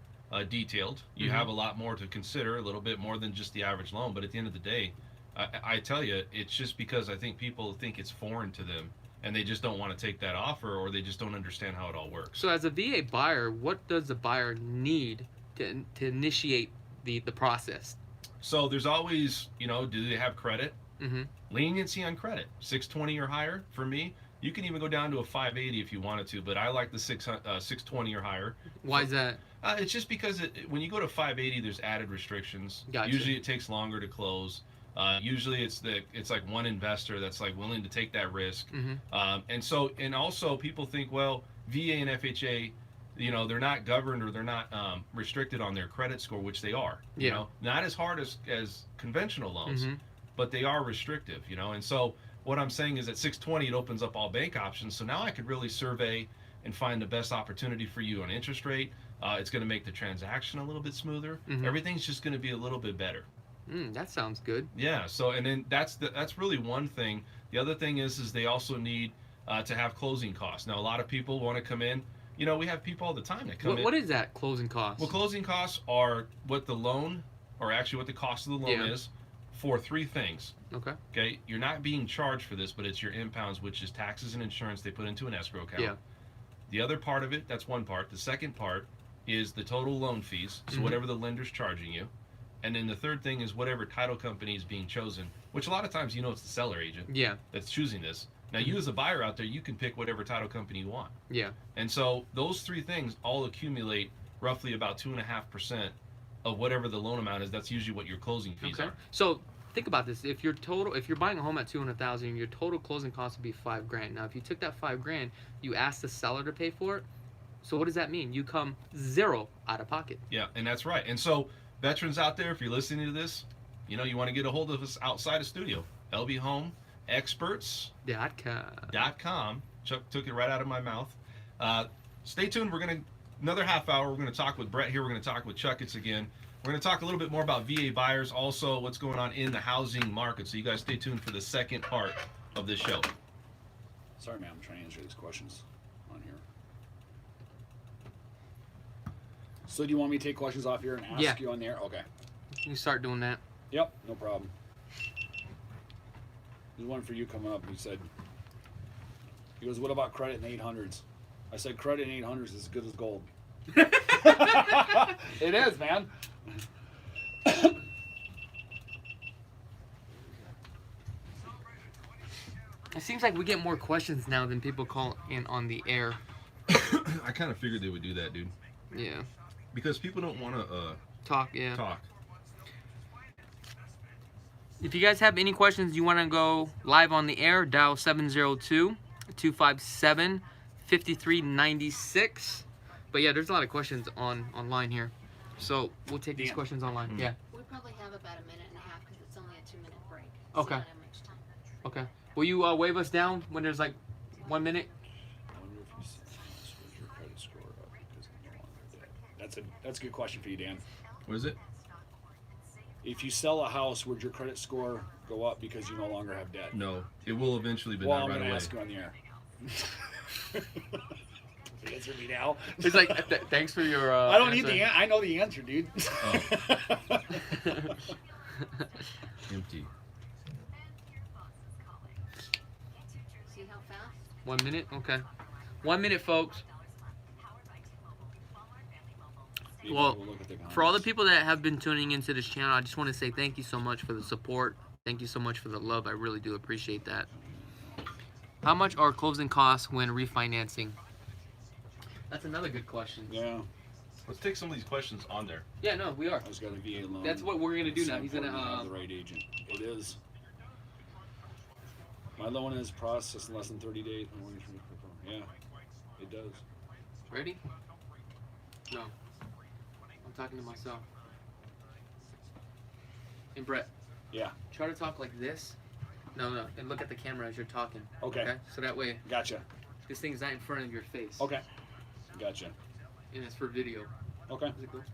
detailed. You have a lot more to consider, a little bit more than just the average loan. But at the end of the day, I tell you, it's just because I think people think it's foreign to them and they just don't want to take that offer, or they just don't understand how it all works. So as a VA buyer, what does the buyer need to initiate the process? So there's always, you know, do they have credit? Leniency on credit, 620 or higher for me. You can even go down to a 580 if you wanted to, but I like the 620 or higher. Why is that? It's just because when you go to 580, there's added restrictions. Gotcha. Usually it takes longer to close. Usually it's like one investor that's like willing to take that risk. And also people think, well, VA and FHA, you know, they're not governed or they're not restricted on their credit score, which they are. You know, not as hard as conventional loans, but they are restrictive. You know, and so what I'm saying is at 620, it opens up all bank options. So now I could really survey and find the best opportunity for you on interest rate. It's going to make the transaction a little bit smoother. Everything's just going to be a little bit better. That sounds good. Yeah. So, and then that's really one thing. The other thing is they also need to have closing costs. Now, a lot of people want to come in. You know, we have people all the time that come in. What is that, closing costs? Well, closing costs are what the loan, or actually what the cost of the loan is, for three things. Okay. You're not being charged for this, but it's your impounds, which is taxes and insurance they put into an escrow account. The other part of it, that's one part. The second part is the total loan fees, so whatever the lender's charging you. And then the third thing is whatever title company is being chosen, which a lot of times, you know, it's the seller agent that's choosing this. Now, you as a buyer out there, you can pick whatever title company you want. And so those three things all accumulate roughly about 2.5% of whatever the loan amount is. That's usually what your closing fees are. So think about this: if you're buying a home at $200,000, your total closing cost would be $5,000. Now, if you took that $5,000, you asked the seller to pay for it. So what does that mean? You come zero out of pocket. Yeah, and that's right. And so veterans out there, if you're listening to this, you know, you want to get a hold of us outside of studio. lbhomeexperts.com. Chuck took it right out of my mouth. Stay tuned. Another half hour. We're going to talk with Brett here. We're going to talk with Chakits again. We're going to talk a little bit more about VA buyers, also what's going on in the housing market. So you guys stay tuned for the second part of this show. Sorry, man. I'm trying to answer these questions on here. So do you want me to take questions off here and ask you on there? Okay. You start doing that. Yep, no problem. There's one for you coming up. He goes, what about credit in 800s? I said, credit in 800s is as good as gold. It is, man. It seems like we get more questions now than people call in on the air. I kind of figured they would do that, dude. Yeah. Because people don't want to talk. Talk. If you guys have any questions, you want to go live on the air, dial 702-257-5396. But yeah, there's a lot of questions online here. So we'll take these questions online. Yeah. We probably have about a minute and a half because it's only a 2-minute break. Okay. So not much time. Okay. Will you wave us down when there's like 1 minute? I wonder if you switch your credit score up because you're no longer debt. That's a good question for you, Dan. What is it? If you sell a house, would your credit score go up because you no longer have debt? No, it will eventually, but well, not I'm right gonna away. ask you on the air. Answer me now. It's like, thanks for your. I don't answer. need the. I know the answer, dude. Oh. Empty. See how fast? 1 minute. Okay. 1 minute, folks. Well, for all the people that have been tuning into this channel, I just want to say thank you so much for the support. Thank you so much for the love. I really do appreciate that. How much are closing costs when refinancing? That's another good question. Yeah. Let's take some of these questions on there. Yeah, no, we are. I just got a VA loan. That's what we're gonna do now. He's gonna have the right agent. It is. My loan is processed in less than 30 days. Yeah, it does. Ready? No. talking to myself. And Brett, Yeah. try to talk like this. No, and look at the camera as you're talking. Okay. So that way, Gotcha. this thing's not in front of your face. Okay. Gotcha. And it's for video. Okay. Is it cool?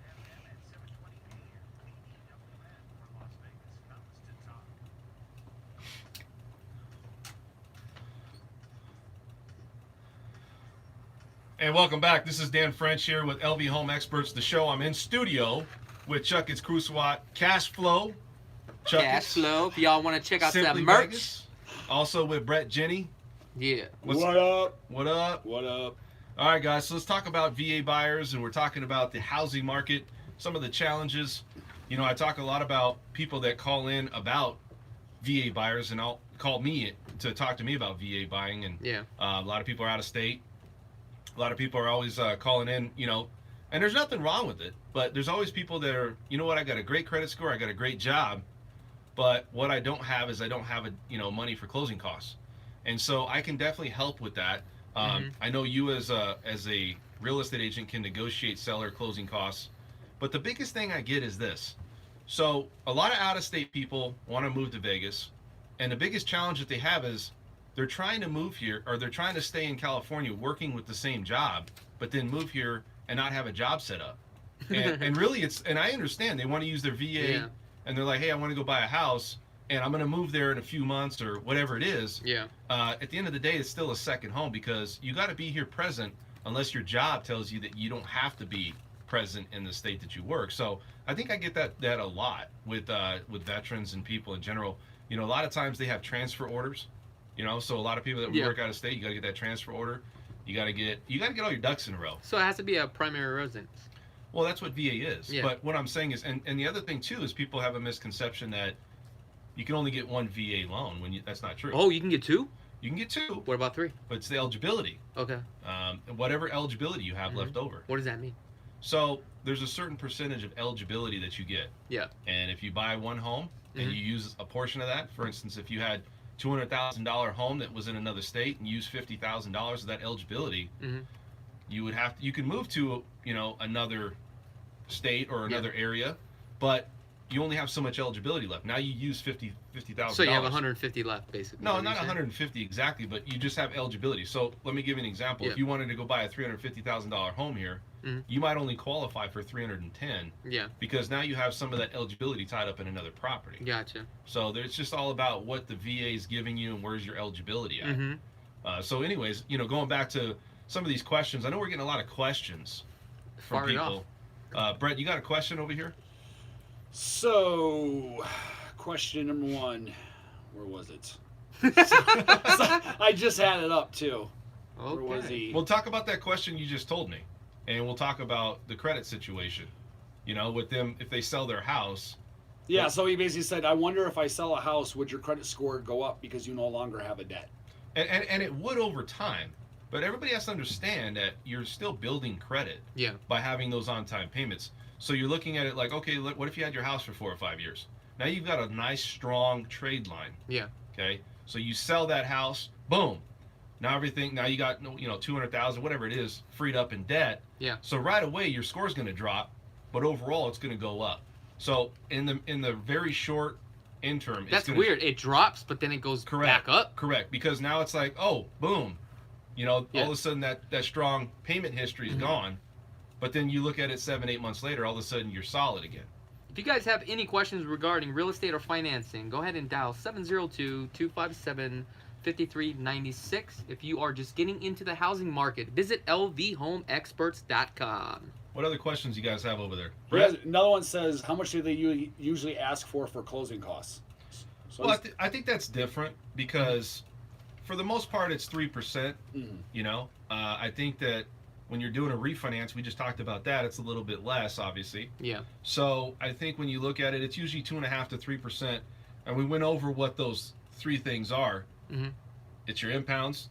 And welcome back. This is Dan French here with LV Home Experts, the show. I'm in studio with Chakits Krulsawat, Cash Flow. Cash Flow. If y'all want to check out Simply that merch. Vegas. Also with Brett Jenny. Yeah. What up? What up? What up? All right, guys. So let's talk about VA buyers, and we're talking about the housing market, some of the challenges. You know, I talk a lot about people that call in about VA buyers, and I'll call me to talk to me about VA buying. And Yeah. a lot of people are out of state. A lot of people are always calling in, you know, and there's nothing wrong with it, but there's always people that are, you know what, I got a great credit score, I got a great job, but what I don't have is I don't have money for closing costs, and so I can definitely help with that. I know you as a real estate agent can negotiate seller closing costs, but the biggest thing I get is this. So a lot of out-of-state people want to move to Vegas, and the biggest challenge that they have is they're trying to move here, or they're trying to stay in California working with the same job, but then move here and not have a job set up. And really and I understand they want to use their VA, and they're like, hey, I want to go buy a house, and I'm going to move there in a few months or whatever it is. Yeah. At the end of the day, it's still a second home, because you got to be here present unless your job tells you that you don't have to be present in the state that you work. So I think I get that a lot with veterans and people in general. You know, a lot of times they have transfer orders. You know, so a lot of people that work out of state, you got to get that transfer order. You got to get all your ducks in a row. So it has to be a primary residence. Well, that's what VA is. Yeah. But what I'm saying is, and the other thing too is people have a misconception that you can only get one VA loan when that's not true. Oh, you can get two? You can get two. What about three? But it's the eligibility. Okay. Whatever eligibility you have left over. What does that mean? So there's a certain percentage of eligibility that you get. Yeah. And if you buy one home and you use a portion of that, for instance, if you had $200,000 home that was in another state and use $50,000 of that eligibility, you can move to another state or another area, but you only have so much eligibility left. Now you use $50,000. So you have 150 left, basically. No, not 150 exactly, but you just have eligibility. So let me give you an example. If you wanted to go buy a $350,000 home here, you might only qualify for 310. Yeah. Because now you have some of that eligibility tied up in another property. Gotcha. So it's just all about what the VA is giving you and where's your eligibility at. So anyways, going back to some of these questions, I know we're getting a lot of questions from people. Brett, you got a question over here? So, question number one, where was it? I just had it up too. Okay. Where was he? We'll talk about that question you just told me, and we'll talk about the credit situation. With them, if they sell their house. Yeah, so he basically said, I wonder if I sell a house, would your credit score go up because you no longer have a debt? And it would over time, but everybody has to understand that you're still building credit by having those on-time payments. So you're looking at it like, okay, what if you had your house for 4 or 5 years? Now you've got a nice, strong trade line. Yeah. Okay. So you sell that house, boom. Now you got 200,000, whatever it is, freed up in debt. Yeah. So right away your score's going to drop, but overall it's going to go up. So in the very short interim, that's weird. It drops, but then it goes back up. Correct. Because now it's like, oh, boom. All of a sudden that strong payment history is gone. But then you look at it 7-8 months later, all of a sudden you're solid again. If you guys have any questions regarding real estate or financing, go ahead and dial 702-257-5396. If you are just getting into the housing market, visit lvhomeexperts.com. What other questions you guys have over there? Another one says, how much do they usually ask for closing costs? So well, I think that's different because for the most part it's 3%. I think that when you're doing a refinance, we just talked about that, it's a little bit less, obviously. Yeah. So I think when you look at it, it's usually 2.5% to 3%. And we went over what those three things are. It's your impounds,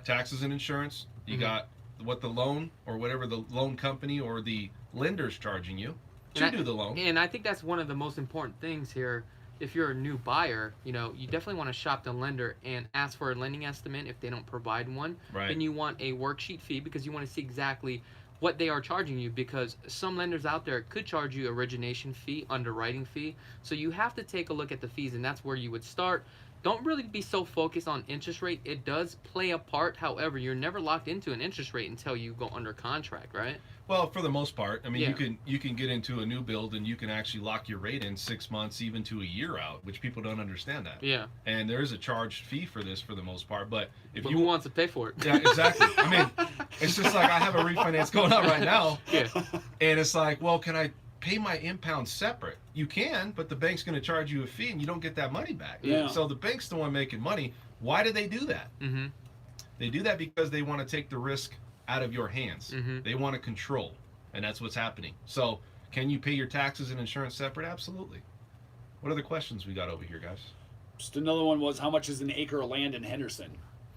taxes and insurance. You got what the loan or whatever the loan company or the lender's charging you to do the loan. And I think that's one of the most important things here. If you're a new buyer, you definitely want to shop the lender and ask for a lending estimate if they don't provide one. Right. Then you want a worksheet fee because you want to see exactly what they are charging you, because some lenders out there could charge you origination fee, underwriting fee. So you have to take a look at the fees, and that's where you would start. Don't really be so focused on interest rate. It does play a part. However, you're never locked into an interest rate until you go under contract, right? Well, for the most part, I mean, Yeah. you can get into a new build and you can actually lock your rate in 6 months, even to a year out, which people don't understand that. Yeah. And there is a charged fee for this for the most part, but if But you who wants to pay for it? yeah, exactly. I mean, it's just like I have a refinance going on right now, Yeah. and it's like, well, can I pay my impound separate? You can, but the bank's going to charge you a fee, and you don't get that money back. Yeah. So the bank's the one making money. Why do they do that? Mm-hmm. They do that because they want to take the risk out of your hands. Mhm. They want to control, and that's what's happening. So, can you pay your taxes and insurance separate? Absolutely. What other questions we got over here, guys? Just another one was, how much is an acre of land in Henderson?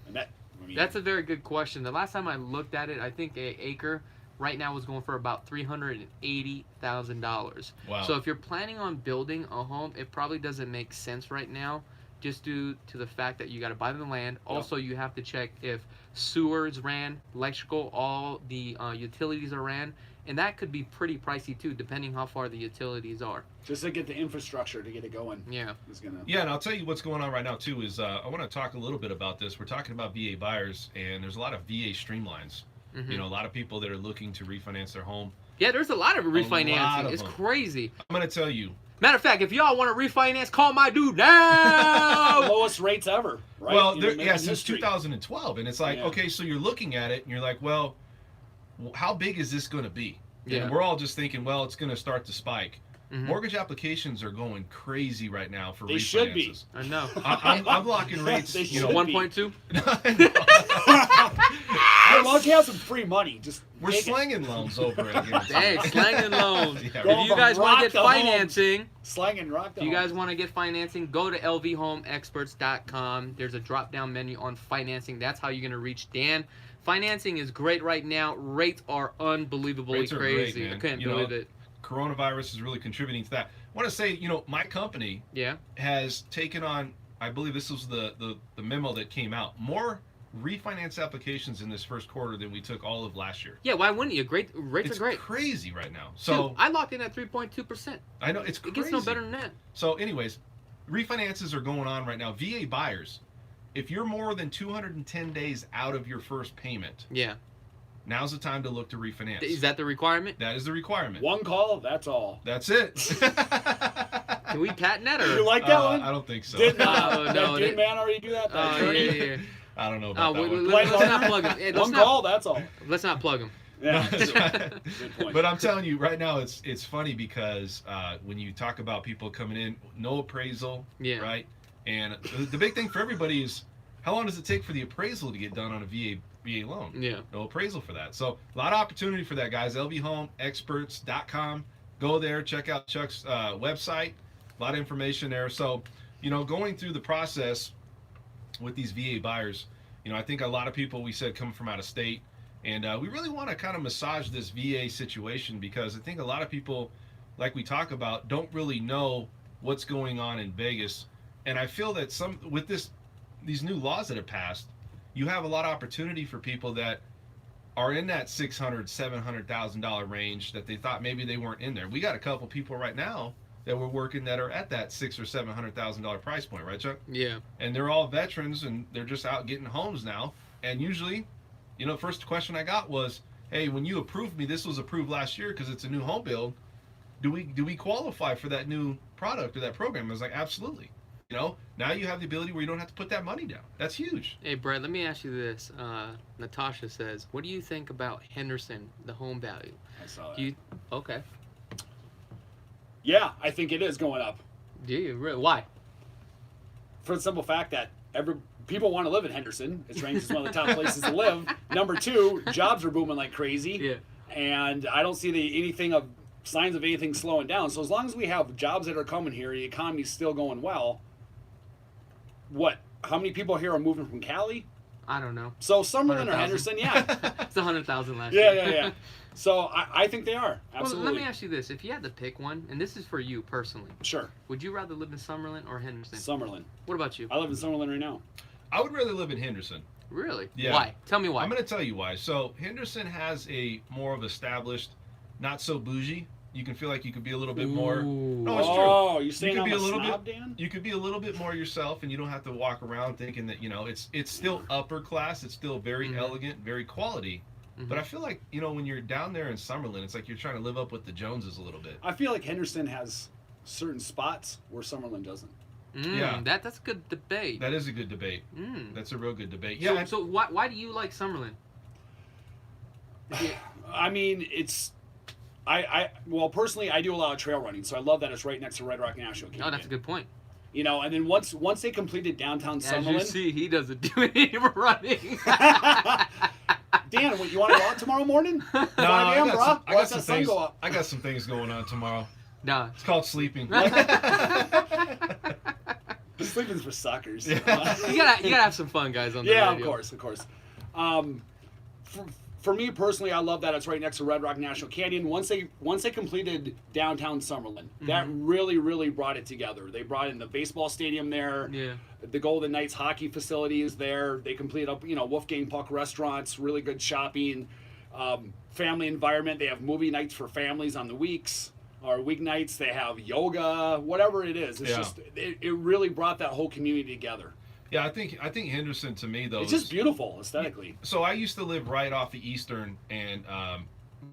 And that, I mean, That's a very good question. The last time I looked at it, I think an acre right now was going for about $380,000. Wow. So if you're planning on building a home, it probably doesn't make sense right now, just due to the fact that you got to buy the land. Also, you have to check if sewers ran, electrical, all the utilities are ran, and that could be pretty pricey too, depending how far the utilities are. just to get the infrastructure to get it going. Yeah. Is gonna. Yeah, and I'll tell you what's going on right now too is I want to talk a little bit about this. We're talking about VA buyers, and there's a lot of VA streamlines. Mhm. You know, a lot of people that are looking to refinance their home. Yeah, there's a lot of refinancing. lot of It's them. crazy. I'm going to tell you. Matter of fact, if y'all want to refinance, call my dude now. Lowest rates ever, right? Well, You there, know, yeah, in since history. 2012, and it's like, Yeah. okay, so you're looking at it, and you're like, well, how big is this going to be? Yeah. And we're all just thinking, well, it's going to start to spike. Mhm. Mortgage applications are going crazy right now for They refinances. should be. I know. I'm locking rates. They You should know, be. 1.2. As long as you have some free money, just We're take it. slanging loans over again. Hey, slanging loans. Yeah, Go If you from guys want rock to get to home. financing, Slang and rock. if you guys want to get financing, go to lvhomeexperts.com. There's a drop-down menu on financing. That's how you're going to reach Dan. Financing is great right now. Rates are unbelievably Rates are great, crazy. man. I couldn't You know, believe it. Coronavirus is really contributing to that. I want to say, you know, my company Yeah. has taken on, I believe this was the memo that came out, more refinance applications in this first quarter than we took all of last year. Yeah, why wouldn't you? Rates It's are great. crazy right now. Dude, So I locked in at 3.2%. I know it's It crazy. gets no better than that. So anyways, refinances are going on right now. VA buyers, if you're more than 210 days out of your first payment, Yeah. now's the time to look to refinance. Is that the requirement? That is the requirement. One call, that's all. That's it. Can we patent that or? You like that one? I don't think so. Didn't Oh, no, did it- man already do that? That Oh, attorney? yeah. I don't know Oh, about that one. let's not plug him. Hey, let's One not- call, that's all. Let's not plug him. Yeah, That's right. good point. But I'm telling you right now, it's funny because when you talk about people coming in, no appraisal, Yeah. right? And the big thing for everybody is how long does it take for the appraisal to get done on a VA loan? Yeah. No appraisal for that. So a lot of opportunity for that, guys. lvhomeexperts.com. Go there, check out Chuck's website. A lot of information there. So, you know, going through the process with these VA buyers, you know, I think a lot of people, we said, come from out of state. And we really want to kind of massage this VA situation because I think a lot of people, like we talk about, don't really know what's going on in Vegas. And I feel that with these new laws that have passed, you have a lot of opportunity for people that are in that $600,000, $700,000 range that they thought maybe they weren't in there. We got a couple people right now that we're working that are at that $600,000 or $700,000 price point, right, Chuck? Yeah. And they're all veterans and they're just out getting homes now. And usually, you know, first question I got was, hey, when you approved me, this was approved last year because it's a new home build. Do we qualify for that new product or that program? I was like, absolutely. You know, now you have the ability where you don't have to put that money down. That's huge. Hey, Brett, let me ask you this. Natasha says, what do you think about Henderson, the home value? I saw that. Do you, okay. Yeah, I think it is going up. Do you? Really? Why? For the simple fact that people want to live in Henderson. It's ranked as one of the top places to live. Number two, jobs are booming like crazy. Yeah. And I don't see signs of anything slowing down. So as long as we have jobs that are coming here, the economy's still going well. How many people here are moving from Cali? I don't know. So Summerlin or 100,000. Henderson, yeah. It's 100,000 last Yeah, year. yeah. So I think they are. Well, Absolutely. let me ask you this. If you had to pick one, and this is for you personally, Sure. would you rather live in Summerlin or Henderson? Summerlin. What about you? I live in Summerlin right now. I would rather live in Henderson. Really? Yeah. Why? Tell me why. I'm going to tell you why. So Henderson has a more of established, not so bougie. You can feel like you could be a little bit more. Ooh. No, it's true. Oh, you're saying could I'm be a a little snob, bit. Dan? You could be a little bit more yourself, and you don't have to walk around thinking that it's still upper class. It's still very elegant, very quality. But I feel like when you're down there in Summerlin, it's like you're trying to live up with the Joneses a little bit. I feel like Henderson has certain spots where Summerlin doesn't. Yeah. That's a good debate. That is a good debate. That's a real good debate. So, Yeah. so why do you like Summerlin? I mean, it's. Well, personally, I do a lot of trail running, so I love that it's right next to Red Rock National Canyon. Oh, that's a good point. And then once they completed downtown As Summerlin, you see, he doesn't do any running. Dan, what, you want to go out tomorrow morning? 5 a.m., bro. Watch that sun go up. I got some things going on tomorrow. No. It's called sleeping. Sleeping's for suckers. You gotta have some fun, guys, on the Yeah, radio. of course. For me personally, I love that it's right next to Red Rock National Canyon. Once they completed downtown Summerlin, that really brought it together. They brought in the baseball stadium there. Yeah. The Golden Knights hockey facility is there. They completed up, Wolfgang Puck restaurants, really good shopping, family environment. They have movie nights for families on the weeks or weeknights. They have yoga, whatever it is. It's just it really brought that whole community together. Yeah, I think Henderson to me though. It's just beautiful aesthetically. So I used to live right off the Eastern and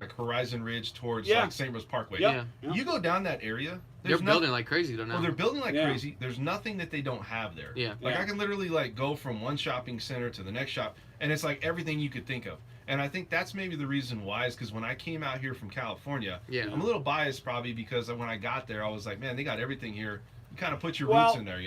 like Horizon Ridge towards Yeah. like St. Rose Parkway. Yep. You go down that area. They're building like crazy, though, now. Well, they're building like Yeah. crazy. There's nothing that they don't have there. Yeah. Like Yeah. I can literally like go from one shopping center to the next shop, and it's like everything you could think of. And I think that's maybe the reason why is because when I came out here from California, Yeah. I'm a little biased probably because when I got there, I was like, man, they got everything here. You kind of put your Well, roots in there,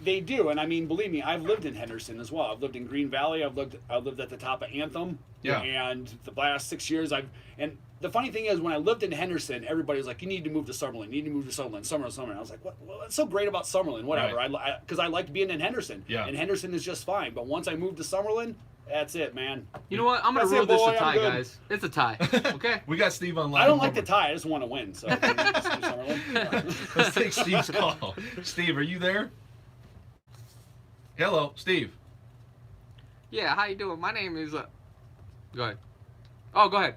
They do, and I mean, believe me, I've lived in Henderson as well. I've lived in Green Valley. I've lived at the top of Anthem. Yeah. And the last 6 years, and the funny thing is, when I lived in Henderson, everybody was like, "You need to move to Summerlin. You need to move to Summerlin. Summerlin." I was like, "What? Well, what's so great about Summerlin? Whatever." Right. Because I liked being in Henderson. Yeah. And Henderson is just fine. But once I moved to Summerlin, that's it, man. You know what? I'm going That's to rule it, this boy, a I'm tie, good. guys. It's a tie. Okay? We got Steve online. I don't like the tie. I just want to win. So Summerlin. Let's take Steve's call. Steve, are you there? Hello, Steve. Yeah, how you doing? My name is... Go ahead. Oh, go ahead.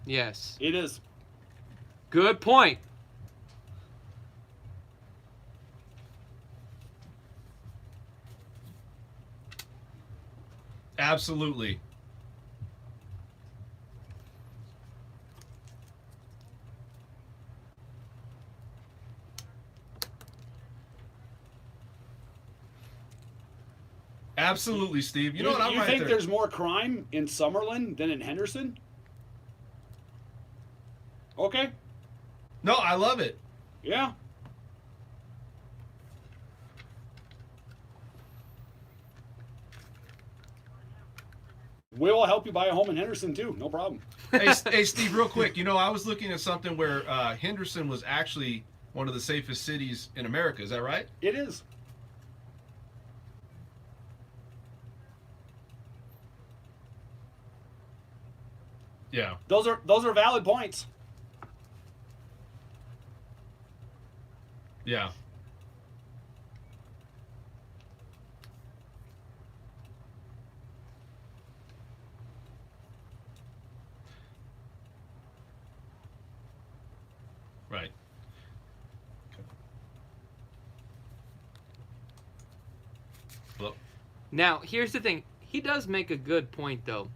Yes. It is. Good point. Absolutely. Absolutely, Steve. You know what? I'm You right think there. there's more crime in Summerlin than in Henderson? Okay. No, I love it. Yeah. We will help you buy a home in Henderson too. No problem. Hey, Steve, real quick. I was looking at something where Henderson was actually one of the safest cities in America. Is that right? It is. Yeah. Those are valid points. Yeah. Right. Well, Now, here's the thing. He does make a good point, though.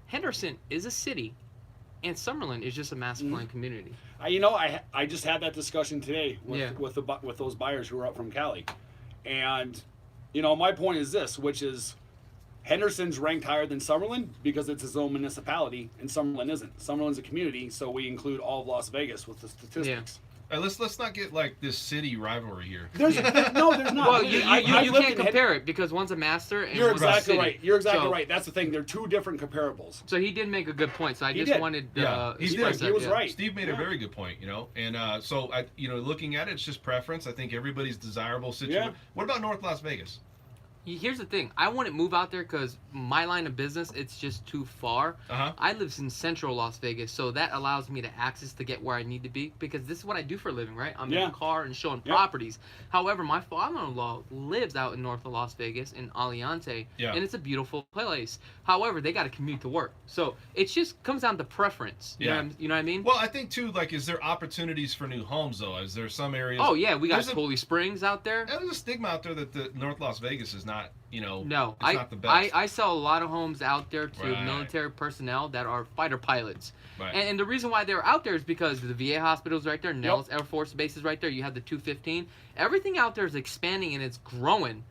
Henderson is a city, and Summerlin is just a mass planned community. I just had that discussion today Yeah. with those buyers who are up from Cali, and my point is this, which is Henderson's ranked higher than Summerlin because it's its own municipality, and Summerlin isn't. Summerlin's a community, so we include all of Las Vegas with the statistics. let's not get like this city rivalry here. No, there's not. Well, you I've can't lived in compare it because one's a master and You're one's a exactly city. right. You're exactly So- right. That's the thing. They're two different comparables. So he did make a good point. So I He just did. wanted Yeah, he express did. that, He was yeah. right. Steve made a Yeah. very good point, and so looking at it, it's just preference. I think everybody's desirable situation. Yeah. What about North Las Vegas? Here's the thing. I wouldn't move out there because my line of business, it's just too far. I live in central Las Vegas, so that allows me to access to get where I need to be because this is what I do for a living, right? I'm in a car and showing properties. However, my father-in-law lives out in north of Las Vegas in Aliante, and it's a beautiful place. However, they got to commute to work. So it just comes down to preference. You know what I mean? Well, I think, too, like, is there opportunities for new homes, though? Is there some areas? Oh, yeah. We got Holy Springs out there. There's a stigma out there that the North Las Vegas is not, no, it's not the best. I sell a lot of homes out there to military personnel that are fighter pilots. And the reason why they're out there is because the VA hospital's right there, Nellis Air Force Base is right there, you have the 215. Everything out there is expanding and it's growing.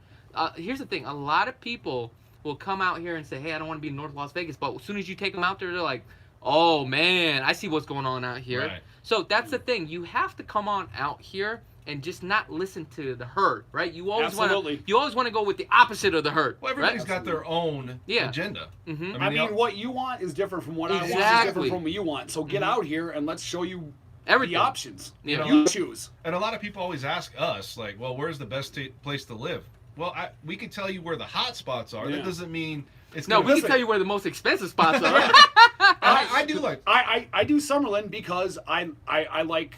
Here's the thing, a lot of people will come out here and say, hey, I don't want to be in North Las Vegas, but as soon as you take them out there, they're like, oh man, I see what's going on out here. So that's the thing, you have to come on out here and just not listen to the herd, right? You always want to go with the opposite of the herd. Well, everybody's got their own agenda. I mean, what you want is different from what I want is different from what you want. So get out here and let's show you the options. You choose. And a lot of people always ask us, like, well, where's the best place to live? Well, we can tell you where the hot spots are. That doesn't mean it's no. We can tell you where the most expensive spots are. I do like I do Summerlin because I like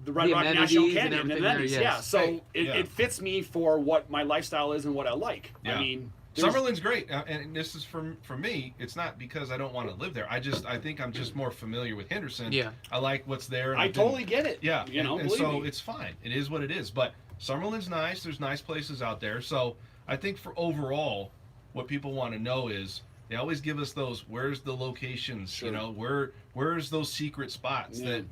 the Red Rock National Canyon and amenities. So it fits me for what my lifestyle is and what I like. I mean, Summerlin's great, and this is for me. It's not because I don't want to live there. I think I'm just more familiar with Henderson. I like what's there. And I totally get it. And so it's fine. It is what it is. But Summerlin's nice. There's nice places out there. So I think for overall, what people want to know is they always give us those. Where's the locations? You know, where's those secret spots that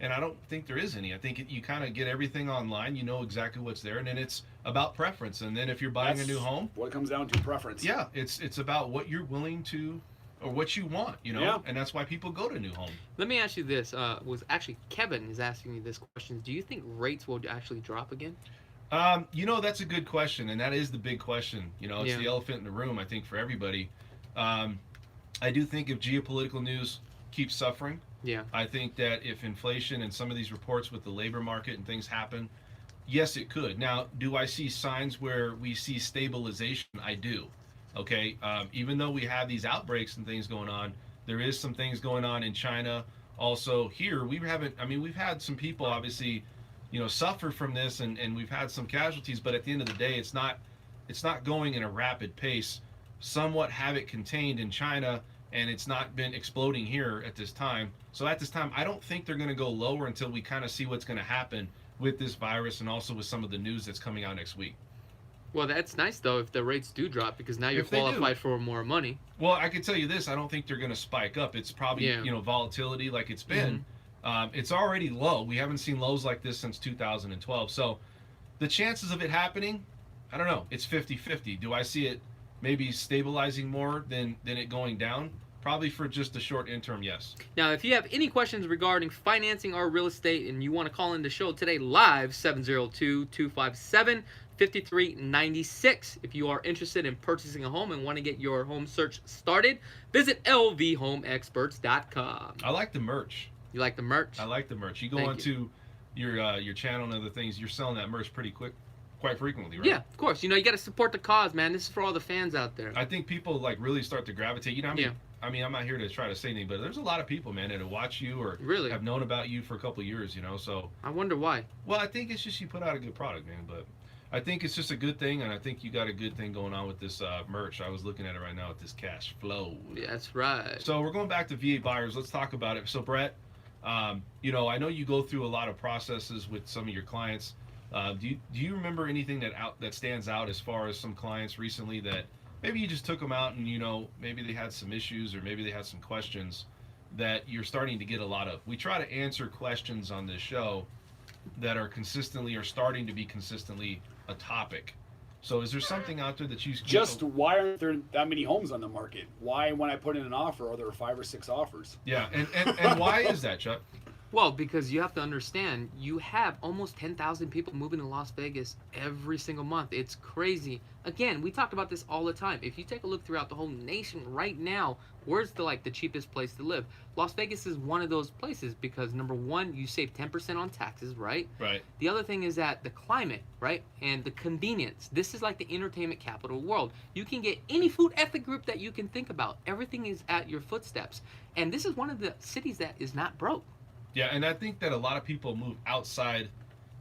And I don't think there is any. I think you kind of get everything online. You know exactly what's there, and then it's about preference. And then if you're buying a new home, what it comes down to preference. Yeah, it's about what you're willing to, or what you want. And that's why people go to new homes. Let me ask you this: was actually Kevin is asking me this question. Do you think rates will actually drop again? That's a good question, and that is the big question. It's the elephant in the room. I think for everybody. I do think if geopolitical news keeps suffering. I think that if inflation and some of these reports with the labor market and things happen, yes, it could. Now, do I see signs where we see stabilization? I do. Okay. Even though we have these outbreaks and things going on, there is some things going on in China. Also here, we've had some people obviously, suffer from this and we've had some casualties, but at the end of the day, it's not going in a rapid pace. Somewhat have it contained in China, and it's not been exploding here at this time. So at this time, I don't think they're going to go lower until we kind of see what's going to happen with this virus and also with some of the news that's coming out next week. Well, that's nice, though, if the rates do drop, because now you're qualified for more money. Well, I can tell you this. I don't think they're going to spike up. It's probably, volatility like it's been. It's already low. We haven't seen lows like this since 2012. So the chances of it happening, I don't know. It's 50-50. Do I see it maybe stabilizing more than it going down? Probably for just a short interim, yes. Now, if you have any questions regarding financing or real estate and you want to call in the show today live, 702-257-5396. If you are interested in purchasing a home and want to get your home search started, visit lvhomeexperts.com. I like the merch. You like the merch? I like the merch. You go onto your channel and other things, you're selling that merch quite frequently, right? Yeah, of course. You got to support the cause, man. This is for all the fans out there. I think people really start to gravitate. I mean, I'm not here to try to say anything, but there's a lot of people, man, that watch you or have known about you for a couple of years, so. I wonder why. Well, I think it's just you put out a good product, man, but I think it's just a good thing, and I think you got a good thing going on with this merch. I was looking at it right now with this cash flow. Yeah, that's right. So we're going back to VA buyers. Let's talk about it. So, Brett, I know you go through a lot of processes with some of your clients. Do you remember anything that stands out as far as some clients recently that maybe you just took them out and maybe they had some issues or maybe they had some questions that you're starting to get a lot of? We try to answer questions on this show that are starting to be consistently a topic. So is there something out there that you why aren't there that many homes on the market? Why, when I put in an offer, are there 5 or 6 offers? Yeah, and why is that, Chuck? Well, because you have to understand, you have almost 10,000 people moving to Las Vegas every single month. It's crazy. Again, we talk about this all the time. If you take a look throughout the whole nation right now, where's the cheapest place to live? Las Vegas is one of those places because number one, you save 10% on taxes, right? Right. The other thing is that the climate, right? And the convenience. This is like the entertainment capital of the world. You can get any food ethnic group that you can think about. Everything is at your footsteps. And this is one of the cities that is not broke. Yeah, and I think that a lot of people move outside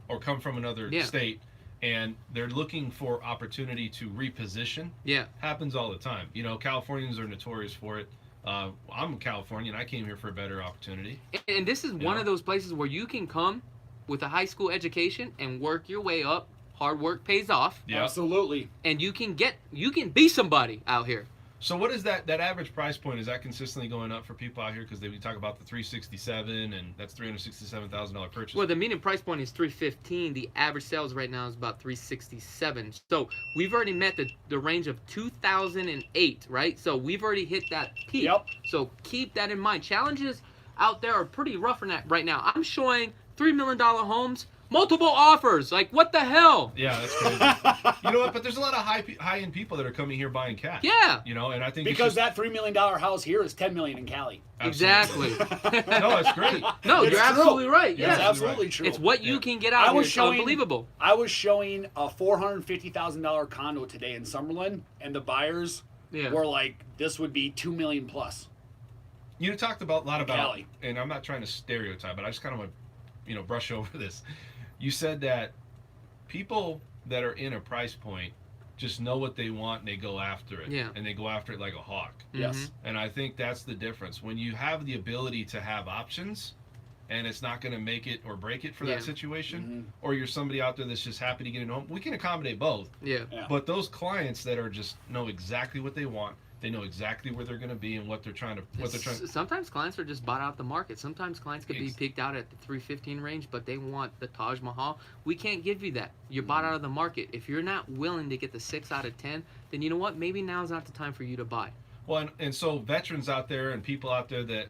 or come from another state and they're looking for opportunity to reposition. Yeah. Happens all the time. You know, Californians are notorious for it. I'm a Californian. I came here for a better opportunity. And this is one of those places where you can come with a high school education and work your way up. Hard work pays off. Yeah. Absolutely. And you can be somebody out here. So what is that average price point? Is that consistently going up for people out here? Because we talk about the 367 and that's $367,000 purchase. Well, the median price point is 315. The average sales right now is about 367. So we've already met the range of 2008, right? So we've already hit that peak. Yep. So keep that in mind. Challenges out there are pretty rough in that right now. I'm showing $3 million homes. Multiple offers. Like, what the hell? Yeah, that's crazy. You know what? But there's a lot of high-end people that are coming here buying cash. Yeah. You know, and I think because that $3 million house here is $10 million in Cali. Exactly. No, it's great. No, It's you're true. absolutely right. You're Yeah, It's absolutely right. true. it's what you can get out here. It's unbelievable. I was showing a $450,000 condo today in Summerlin, and the buyers were like, "This would be $2 million plus." You talked a lot about, Cali. and I'm not trying to stereotype, but I just kind of want to, brush over this. You said that people that are in a price point just know what they want and they go after it. Yeah. And they go after it like a hawk. Yes. And I think that's the difference. When you have the ability to have options and it's not going to make it or break it for that situation, or you're somebody out there that's just happy to get in home, we can accommodate both. Yeah. But those clients that are just know exactly what they want, they know exactly where they're going to be and what they're trying to. Sometimes clients are just bought out the market. Sometimes clients could be peaked out at the 315 range, but they want the Taj Mahal. We can't give you that. You're bought out of the market. If you're not willing to get the 6 out of 10, then you know what? Maybe now's not the time for you to buy. Well, and so veterans out there and people out there that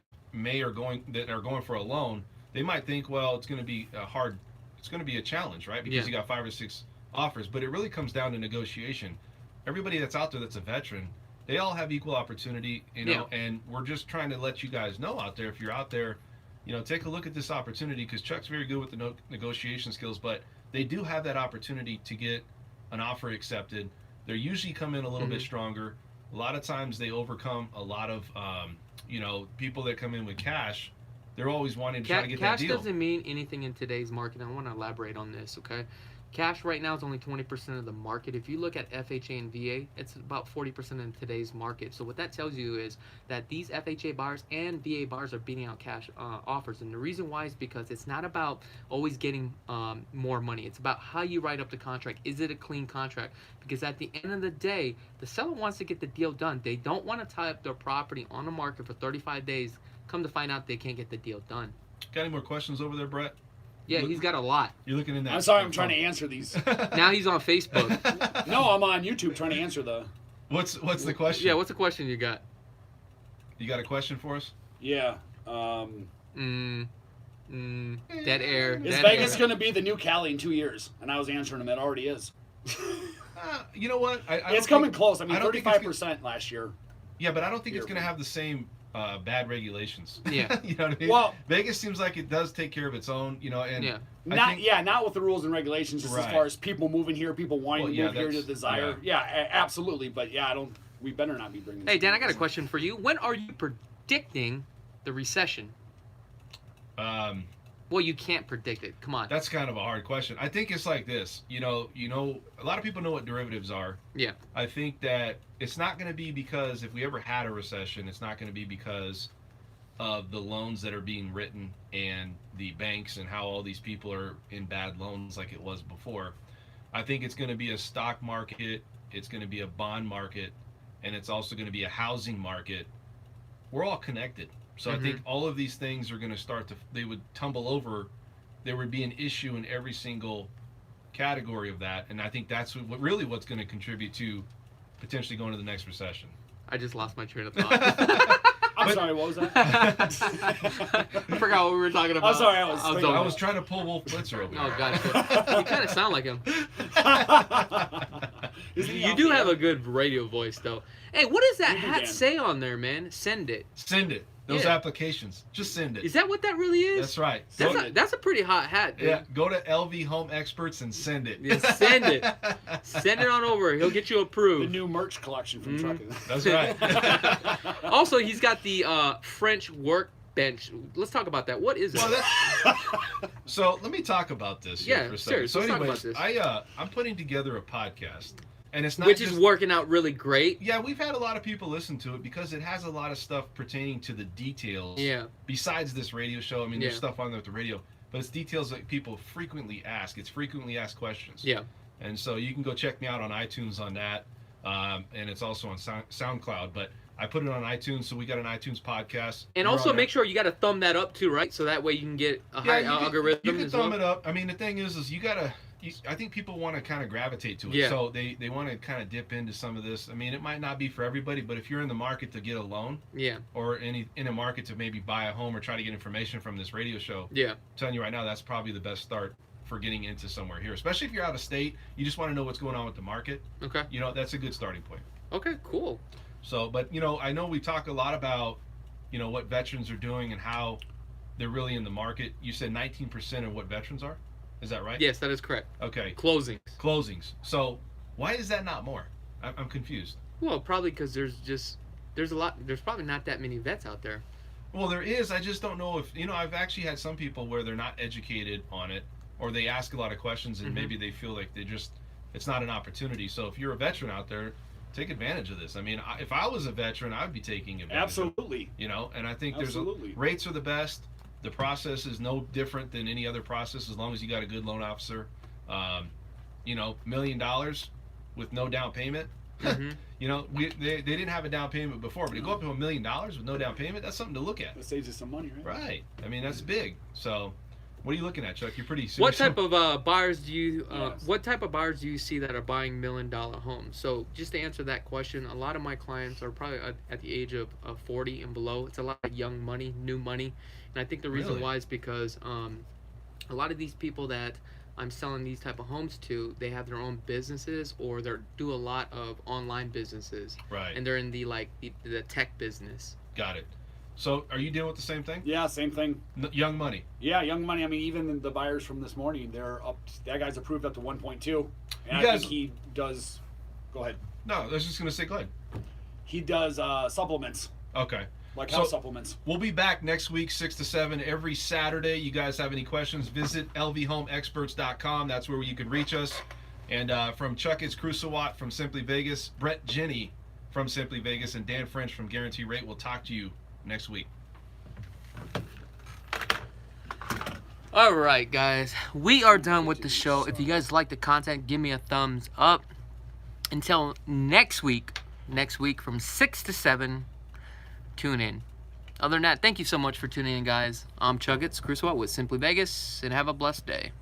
are going for a loan, they might think, well, it's going to be it's going to be a challenge, right? Because you got 5 or 6 offers, but it really comes down to negotiation. Everybody that's out there that's a veteran, they all have equal opportunity, and we're just trying to let you guys know out there, if you're out there, take a look at this opportunity, because Chuck's very good with the negotiation skills, but they do have that opportunity to get an offer accepted. They usually come in a little bit stronger. A lot of times they overcome a lot of, people that come in with cash. They're always wanting to try to get that deal. Cash doesn't mean anything in today's market. I want to elaborate on this, okay? Cash right now is only 20% of the market. If you look at FHA and VA, it's about 40% in today's market. So what that tells you is that these FHA buyers and VA buyers are beating out cash offers. And the reason why is because it's not about always getting more money. It's about how you write up the contract. Is it a clean contract? Because at the end of the day, the seller wants to get the deal done. They don't want to tie up their property on the market for 35 days. Come to find out they can't get the deal done. Got any more questions over there, Brett? Yeah, he's got a lot. You're looking in that. I'm sorry, I'm trying to answer these. Now he's on Facebook. No, I'm on YouTube trying to answer the. What's the question? Yeah, what's the question you got? You got a question for us? Yeah. Dead air. Is Dead Vegas air. going to be the new Cali in 2 years? And I was answering him, it already is. You know what? It's coming close. I mean, I don't think it's 35% last year. Yeah, but I don't think it's going to have the same bad regulations. Yeah. You know what I mean? Well, Vegas seems like it does take care of its own, and Yeah. Not with the rules and regulations, just as far as people moving here, people wanting to move here to desire. Absolutely. But we better not be bringing. Hey, Dan, I got a question for you. When are you predicting the recession? Well, you can't predict it. Come on. That's kind of a hard question. I think it's like this. A lot of people know what derivatives are. Yeah. I think that it's not going to be because if we ever had a recession, it's not going to be because of the loans that are being written and the banks and how all these people are in bad loans like it was before. I think it's going to be a stock market, it's going to be a bond market, and it's also going to be a housing market. We're all connected. So I think all of these things are going to they would tumble over. There would be an issue in every single category of that. And I think that's what's going to contribute to potentially going to the next recession. I just lost my train of thought. I'm sorry, what was that? I forgot what we were talking about. I'm sorry, I was trying to pull Wolf Blitzer over. Oh gosh, you kind of sound like him. Isn't he You off do the have air? a good radio voice, though. Hey, what does that You do, hat Dan. say on there, man? Send it. Send it. Those Yeah. applications. Just send it. Is that what that really is? That's right. That's a pretty hot hat, dude. Yeah, go to LV Home Experts and send it. Yeah, send it. Send it on over. He'll get you The approved. new merch collection from Trucking. That's right. Also, he's got the French workbench. Let's talk about that. What is it? Well, so let me talk about this here Yeah, for a second. serious. So Let's talk anyways, about I'm putting together a podcast, and it's not Which just, is working out really great. Yeah, we've had a lot of people listen to it because it has a lot of stuff pertaining to the details. Yeah. Besides this radio show, I mean, there's Yeah. stuff on there with the radio, but it's details that people frequently ask. It's frequently asked questions. Yeah. And so you can go check me out on iTunes on that, and it's also on SoundCloud. But I put it on iTunes, so we got an iTunes podcast. And We're also on make there. sure you got to thumb that up too, right? So that way you can get a high you can- algorithm You can as thumb well. it up. I mean, the thing is you gotta. I think people want to kind of gravitate to it, Yeah. so they want to kind of dip into some of this. I mean, it might not be for everybody, but if you're in the market to get a loan, Yeah. or in a market to maybe buy a home or try to get information from this radio show, Yeah. I'm telling you right now, that's probably the best start for getting into somewhere here. Especially if you're out of state, you just want to know what's going on with the market. Okay. You know, that's a good starting point. Okay. Cool. So, but I know we talk a lot about, what veterans are doing and how they're really in the market. You said 19% of what veterans are. Is that right? Yes, that is correct. Okay. Closings. Closings. So, why is that not more? I'm confused. Well, probably because there's probably not that many vets out there. Well, there is. I just don't know if I've actually had some people where they're not educated on it, or they ask a lot of questions and maybe they feel like it's not an opportunity. So, if you're a veteran out there, take advantage of this. I mean, if I was a veteran, I'd be taking advantage. Absolutely. And I think Absolutely. rates are the best. The process is no different than any other process as long as you got a good loan officer. $1 million with no down payment. They didn't have a down payment before, but to go up to $1 million with no down payment, that's something to look at. That saves you some money, right? Right. I mean, that's big. So, what are you looking at, Chuck? You're pretty serious. What type of buyers do you Yes. What type of buyers do you see that are buying $1 million homes? So just to answer that question, a lot of my clients are probably at the age of 40 and below. It's a lot of young money, new money, and I think the reason Really? why is because a lot of these people that I'm selling these type of homes to, they have their own businesses or they do a lot of online businesses, Right. and they're in the tech business. Got it. So, are you dealing with the same thing? Yeah, same thing. Young money. Yeah, young money. I mean, even the buyers from this morning, they're up. That guy's approved up to 1.2, and I think he does. Go ahead. No, I was just going to say, go ahead. He does supplements, Okay. like So- health supplements. We'll be back next week, 6 to 7, every Saturday. You guys have any questions, visit lvhomeexperts.com. That's where you can reach us. And from Chuck, it's Krulsawat from Simply Vegas, Brett Jenny from Simply Vegas, and Dan French from Guarantee Rate. We'll talk to you next week. All right, guys, we are done with the show. If you guys like the content, give me a thumbs up. Until next week from 6 to 7, tune in. Other than that, thank you so much for tuning in, guys. I'm Chakits, Krulsawat with Simply Vegas, and have a blessed day.